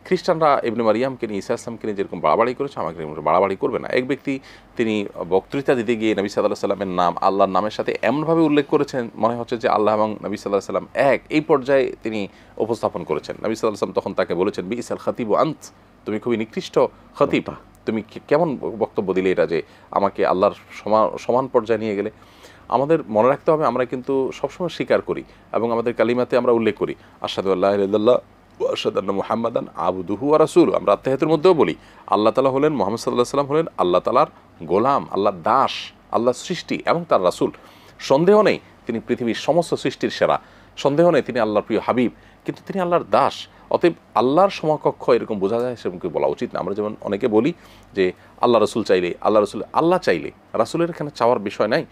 খ্রিস্টানরা ইবনে মারইয়ামকে নিয়ে, ঈসা আলাইহিস সালামকে নিয়ে যেরকম বাড়াবাড়ি করেছে, আমাকে বাড়াবাড়ি করবে না। এক ব্যক্তি তিনি বক্তৃতা দিতে গিয়ে নবী সাল্লাল্লাহু আলাইহি ওয়াসাল্লামের নাম আল্লাহর নামের সাথে এমনভাবে উল্লেখ করেছেন, মনে হচ্ছে যে আল্লাহ এবং নবী সাল্লাল্লাহু আলাইহি ওয়াসাল্লাম এক, এই পর্যায়ে তিনি উপস্থাপন করেছেন। নবী সাল্লাল্লাহু আলাইহি ওয়াসাল্লাম তখন তাকে বলেছেন বিইসাল খাতিবু আন্ত, তুমি খুবই নিকৃষ্ট খতিব, তুমি কেমন বক্তব্য দিলে এটা যে আমাকে আল্লাহর সমান পর্যায়ে নিয়ে গেলে? আমাদের মনে রাখতে হবে আমরা কিন্তু সবসময় স্বীকার করি এবং আমাদের কালিমাতে আমরা উল্লেখ করি আশহাদু আল্লা ইলাহা ইল্লাল্লাহ ওয়া আশহাদু আন্না মুহাম্মাদান আবদুহু ওয়া রাসূলুহু। আমরা আত্মাহিয়াতের মধ্যেও বলি আল্লাহ তাআলা হলেন, মুহাম্মদ সাল্লাল্লাহু আলাইহি ওয়াসাল্লাম হলেন আল্লাহ তাআলার গোলাম, আল্লাহর দাস, আল্লাহর সৃষ্টি এবং তার রাসূল। সন্দেহ নেই তিনি পৃথিবীর সমস্ত সৃষ্টির সেরা, সন্দেহ নেই তিনি আল্লাহর প্রিয় হাবিব, কিন্তু তিনি আল্লাহর দাস। অতএব আল্লাহর সমকক্ষ এরকম বোঝা যায় সেরকম বলা উচিত না। আমরা যেমন অনেকে বলি যে আল্লাহ রসুল চাইলে আল্লাহ চাইলে, রাসূলের এখানে চাওয়ার বিষয় নাই।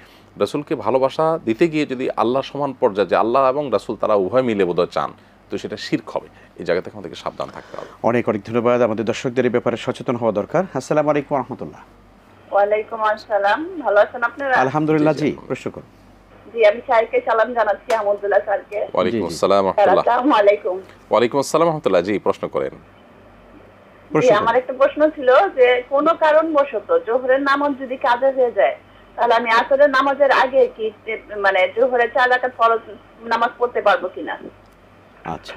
রাসূলকে ভালোবাসা দিতে গিয়ে যদি আল্লাহর সমান পর্যায়ে যে আল্লাহ এবং রাসূল তারা উভয় মিলে বোধহয় চান, তো সেটা শিরক হবে। এই জায়গা থেকে আমাদেরকে সাবধান থাকতে হবে। অনেক অনেক ধন্যবাদ। আমাদের দর্শকদের এই ব্যাপারে সচেতন হওয়া দরকার। আসসালামু আলাইকুম ওয়া রাহমাতুল্লাহ। ওয়ালাইকুম আসসালাম, ভালো আছেন আপনারা? আলহামদুলিল্লাহ। জি, প্রশ্ন করুন। জি, আমি স্যারকে সালাম জানাচ্ছি, আহমদুল্লাহ স্যারকে। ওয়ালাইকুম আসসালাম ওয়া রাহমাতুল্লাহ। আসসালামু আলাইকুম। ওয়ালাইকুম আসসালাম ওয়া রাহমাতুল্লাহ। জি, প্রশ্ন করেন। জি, আমার একটা প্রশ্ন ছিল যে কোনো কারণবশত জোহরের নামাজ যদি কাজা হয়ে যায়, তাহলে আমি আসরের নামাজের আগে কি মানে জোহরের 4 রাকাত ফরজ নামাজ পড়তে পারবো কিনা? আচ্ছা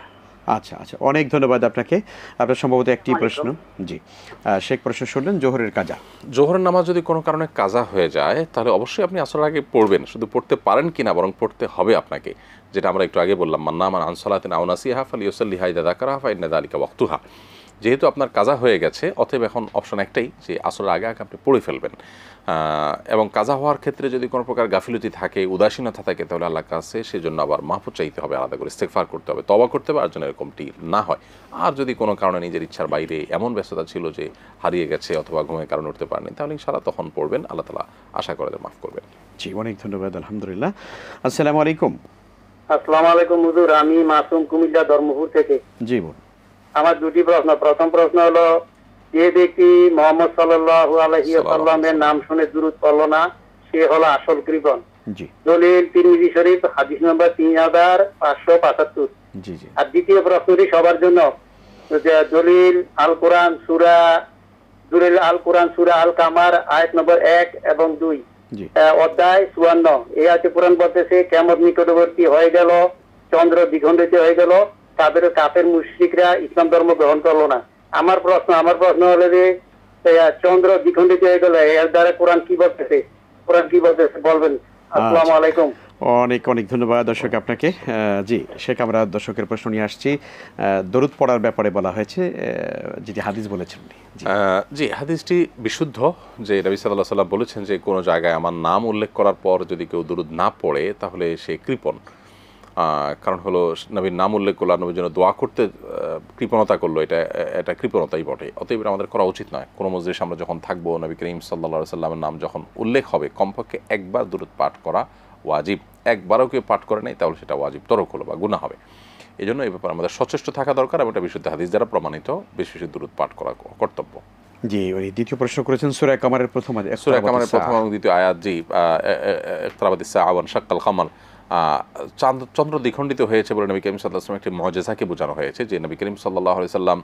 আচ্ছা আচ্ছা, অনেক ধন্যবাদ আপনাকে। আপনার সম্ভবত একটি প্রশ্ন। জি, শেখ প্রশ্ন শুনলেন জোহরের কাজা। জোহরের নামাজ যদি কোনো কারণে কাজা হয়ে যায় তাহলে অবশ্যই আপনি আসরের আগে পড়বেন। শুধু পড়তে পারেন কিনা, বরং পড়তে হবে আপনাকে, যেটা আমরা একটু আগে বললাম, মান নামা আন সালাতিন আও নাসিহা ফালিউসাল্লিহা ইযা যাকারাহা ফাইন্না যালিকা ওয়াক্তুহা। যেহেতু আপনার কাজা হয়ে গেছে, অতএব এখন অপশন একটাই যে আসরের আগে আগে আপনি পড়ে ফেলবেন। এবং কাজা হওয়ার ক্ষেত্রে যদি কোনো প্রকার গাফিলতি থাকে, উদাসীনতা থাকে, তাহলে আল্লাহর কাছে সেজন্য আবার মাফ চাইতে হবে, আলাদা করে ইস্তেগফার করতে হবে, তওবা করতে হবে, আর যেন এরকমটি না হয়। আর যদি কোনো কারণে নিজের ইচ্ছার বাইরে এমন ব্যস্ততা ছিল যে হারিয়ে গেছে অথবা ঘুমের কারণে উঠতে পারেনি, তাহলে ইনশাআল্লাহ তখন পড়বেন, আল্লাহ তাআলা আশা করে মাফ করবেন। জি, অনেক ধন্যবাদ। আলহামদুলিল্লাহ। আসসালামু আলাইকুম। আসসালামু আলাইকুম হুজুর, আমি মাসুম কুমিল্লা ধর্মপুর থেকে। জি বলুন। আমার দুটি প্রশ্ন। প্রথম প্রশ্ন হলো, যে ব্যক্তি মুহাম্মদ সাল্লাল্লাহু আলাইহি ওয়াসাল্লামের নাম শুনে দুরূদ পড়ল না, সে হলো আসল কৃপণ। জি। দলিল তিরমিজি শরীফ হাদিস নম্বর 3575। জি জি। আর দ্বিতীয় প্রশ্নটি সবার জন্য, যে দলিল আল কোরআন সূরা আল কামার আয়াত নম্বর 1 এবং 2, অধ্যায় 54, এই আয়াতে কোরআন বলতেছে কিয়ামত নিকটবর্তী হয়ে গেল, চন্দ্র দ্বিখণ্ডিত হয়ে গেল, তাদের কাফের মুশরিকরা ইসলাম ধর্ম গ্রহণ করলো না। আমার প্রশ্ন হলো যে চন্দ্র দ্বিখণ্ডিত হয়ে গেল, এর দ্বারা কোরআন কি বলতেছে বলবেন। আসসালামু আলাইকুম। অনেক অনেক ধন্যবাদ দর্শক আপনাকে। জি শেখ, আমরা দর্শকের প্রশ্ন নিয়ে আসছি। দরুদ পড়ার ব্যাপারে বলা হয়েছে, যেটি হাদিস বলেছেন। জি, হাদিসটি বিশুদ্ধ, যে নবী সাল্লাল্লাহু আলাইহি ওয়াসাল্লাম বলেছেন যে কোনো জায়গায় আমার নাম উল্লেখ করার পর যদি কেউ দরুদ না পড়ে তাহলে সে কৃপণ। কারণ হলো নবীর নাম উল্লেখ করলো, নবীর জন্য দোয়া করতে কৃপণতা করলো, এটা কৃপণতাই বটে। অতএব আমাদের করা উচিত নয়। কোনো মজলিসে আমরা যখন থাকবো, নবী করিম সাল্লাল্লাহু আলাইহি ওয়াসাল্লামের নাম যখন উল্লেখ হবে, কমপক্ষে একবার দরুদ পাঠ করা ওয়াজিব। একবারও কেউ পাঠ করে নাই তাহলে সেটা ওয়াজিব তরক হলো বা গুনাহ হবে। এই জন্য এই ব্যাপারে আমাদের সচেষ্ট থাকা দরকার, এবং এটা বিশুদ্ধ হাদিস দ্বারা প্রমাণিত বেশি বেশি দরুদ পাঠ করা কর্তব্য। জি, ওই দ্বিতীয় প্রশ্ন করেছেন সূরা কামারের প্রথম এবং দ্বিতীয় আয়াত। জি, ইকতারাবাতিস সাআ ওয়া শাক্কাল কামার। চন্দ্র দ্বিখণ্ডিত হয়েছে বলে নবী করিম সাল্লাল্লাহু আলাইহি ওয়াসাল্লাম একটি মুআজিজাকে বোঝানো হয়েছে, যে নবী করিম সাল্লাল্লাহু আলাইহি ওয়াসাল্লাম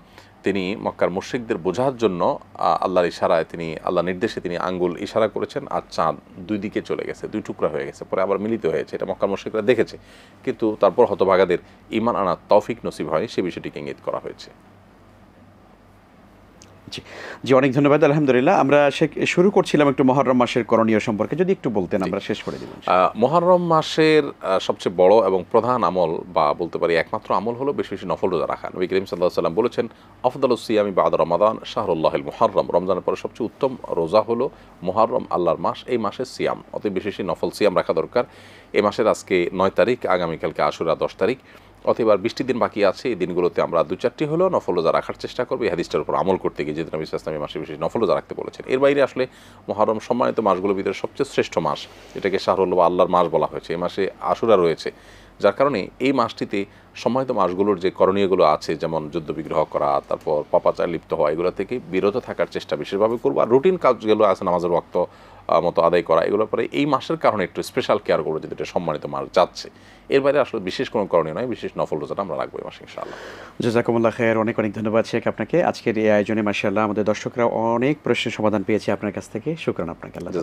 তিনি মক্কার মুশরিকদের বোঝার জন্য আল্লাহর ইশারায়, আল্লাহর নির্দেশে তিনি আঙ্গুল ইশারা করেছেন, আর চাঁদ দুই দিকে চলে গেছে, দুই টুকরা হয়ে গেছে, পরে আবার মিলিত হয়েছে। এটা মক্কার মুশরিকরা দেখেছে, কিন্তু তারপর হতভাগাদের ঈমান আনার তৌফিক নসিব হয়, সে বিষয়টিকে ইঙ্গিত করা হয়েছে। জি, অনেক ধন্যবাদ। আলহামদুলিল্লাহ। আমরা শুরু করছিলাম একটু মুহররম মাসের করণীয় সম্পর্কে, যদি একটু বলতেন আমরা শেষ করে দিলাম। মুহররম মাসের সবচেয়ে বড় এবং প্রধান আমল, বা বলতে পারি একমাত্র আমল, হলো বেশি বেশি নফল রোজা রাখা। নবী করিম সাল্লাল্লাহু আলাইহি ওয়াসাল্লাম বলেছেন, আফদালুস সিয়ামি বা'দা রমাদান শাহরুল্লাহিল মুহররম। রমজানের পরে সবচেয়ে উত্তম রোজা হলো মুহররম, আল্লাহর মাস, এই মাসের সিয়াম। অতএব বেশি বেশি নফল সিয়াম রাখা দরকার। এই মাসের আজকে 9 তারিখ, আগামীকালকে আশুরা 10 তারিখ। অতএব আর 20টি দিন বাকি আছে। এই দিনগুলোতে আমরা 2-4টি হলেও নফল রোজা রাখার চেষ্টা করবো, এই হাদিসটার উপর আমল করতে গিয়ে, যেহেতু নবী সাল্লাল্লাহু আলাইহি ওয়াসাল্লাম এই মাসে বেশি নফল রোজা রাখতে বলেছেন। এর বাইরে আসলে মুহররম সম্মানিত মাসগুলোর ভিতরে সবচেয়ে শ্রেষ্ঠ মাস, এটাকে শাহরুল বা আল্লাহর মাস বলা হয়েছে। এই মাসে আশুরা রয়েছে, যার কারণে এই মাসটিতে সম্মানিত মাসগুলোর যে করণীয়গুলো আছে, যেমন যুদ্ধ বিগ্রহ করা, তারপর পাপাচার লিপ্ত হওয়া, এগুলো থেকে বিরত থাকার চেষ্টা বিশেষভাবে করবো। আর রুটিন কাজগুলো আছে, নামাজের ওয়াক্ত মতো আদায় করা, এগুলোর পরে এই মাসের কারণে একটু স্পেশাল কেয়ার করবো, যেটা এটা সম্মানিত মাস যাচ্ছে। এর বাইরে আসলে বিশেষ কোনো করণীয় নয়, বিশেষ নফল রোজাটা আমরা রাখবো এই মাসে ইনশাআল্লাহ। জাযাকুমুল্লাহ খায়র। অনেক অনেক ধন্যবাদ শেখ আপনাকে। আজকের এই আয়োজনে মাশাআল্লাহ আমাদের দর্শকরা অনেক প্রশ্নের সমাধান পেয়েছে আপনার কাছ থেকে। শুকরান আপনাকে, আল্লাহ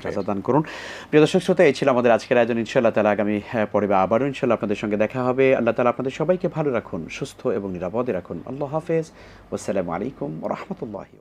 জাযা দান করুন। প্রিয় দর্শক শ্রোতা, এই ছিল আমাদের আজকের আয়োজন। ইনশাআল্লাহ তাআলা আগামী পর্বে আবারও ইনশাআল্লাহ আপনাদের সঙ্গে দেখা হবে। আল্লাহ তাআলা আপনাদের সবাইকে ভালো রাখুন, সুস্থ এবং নিরাপদে রাখুন। আল্লাহ হাফেজ। ওয়াসসালামু আলাইকুম ওয়া রাহমাতুল্লাহি।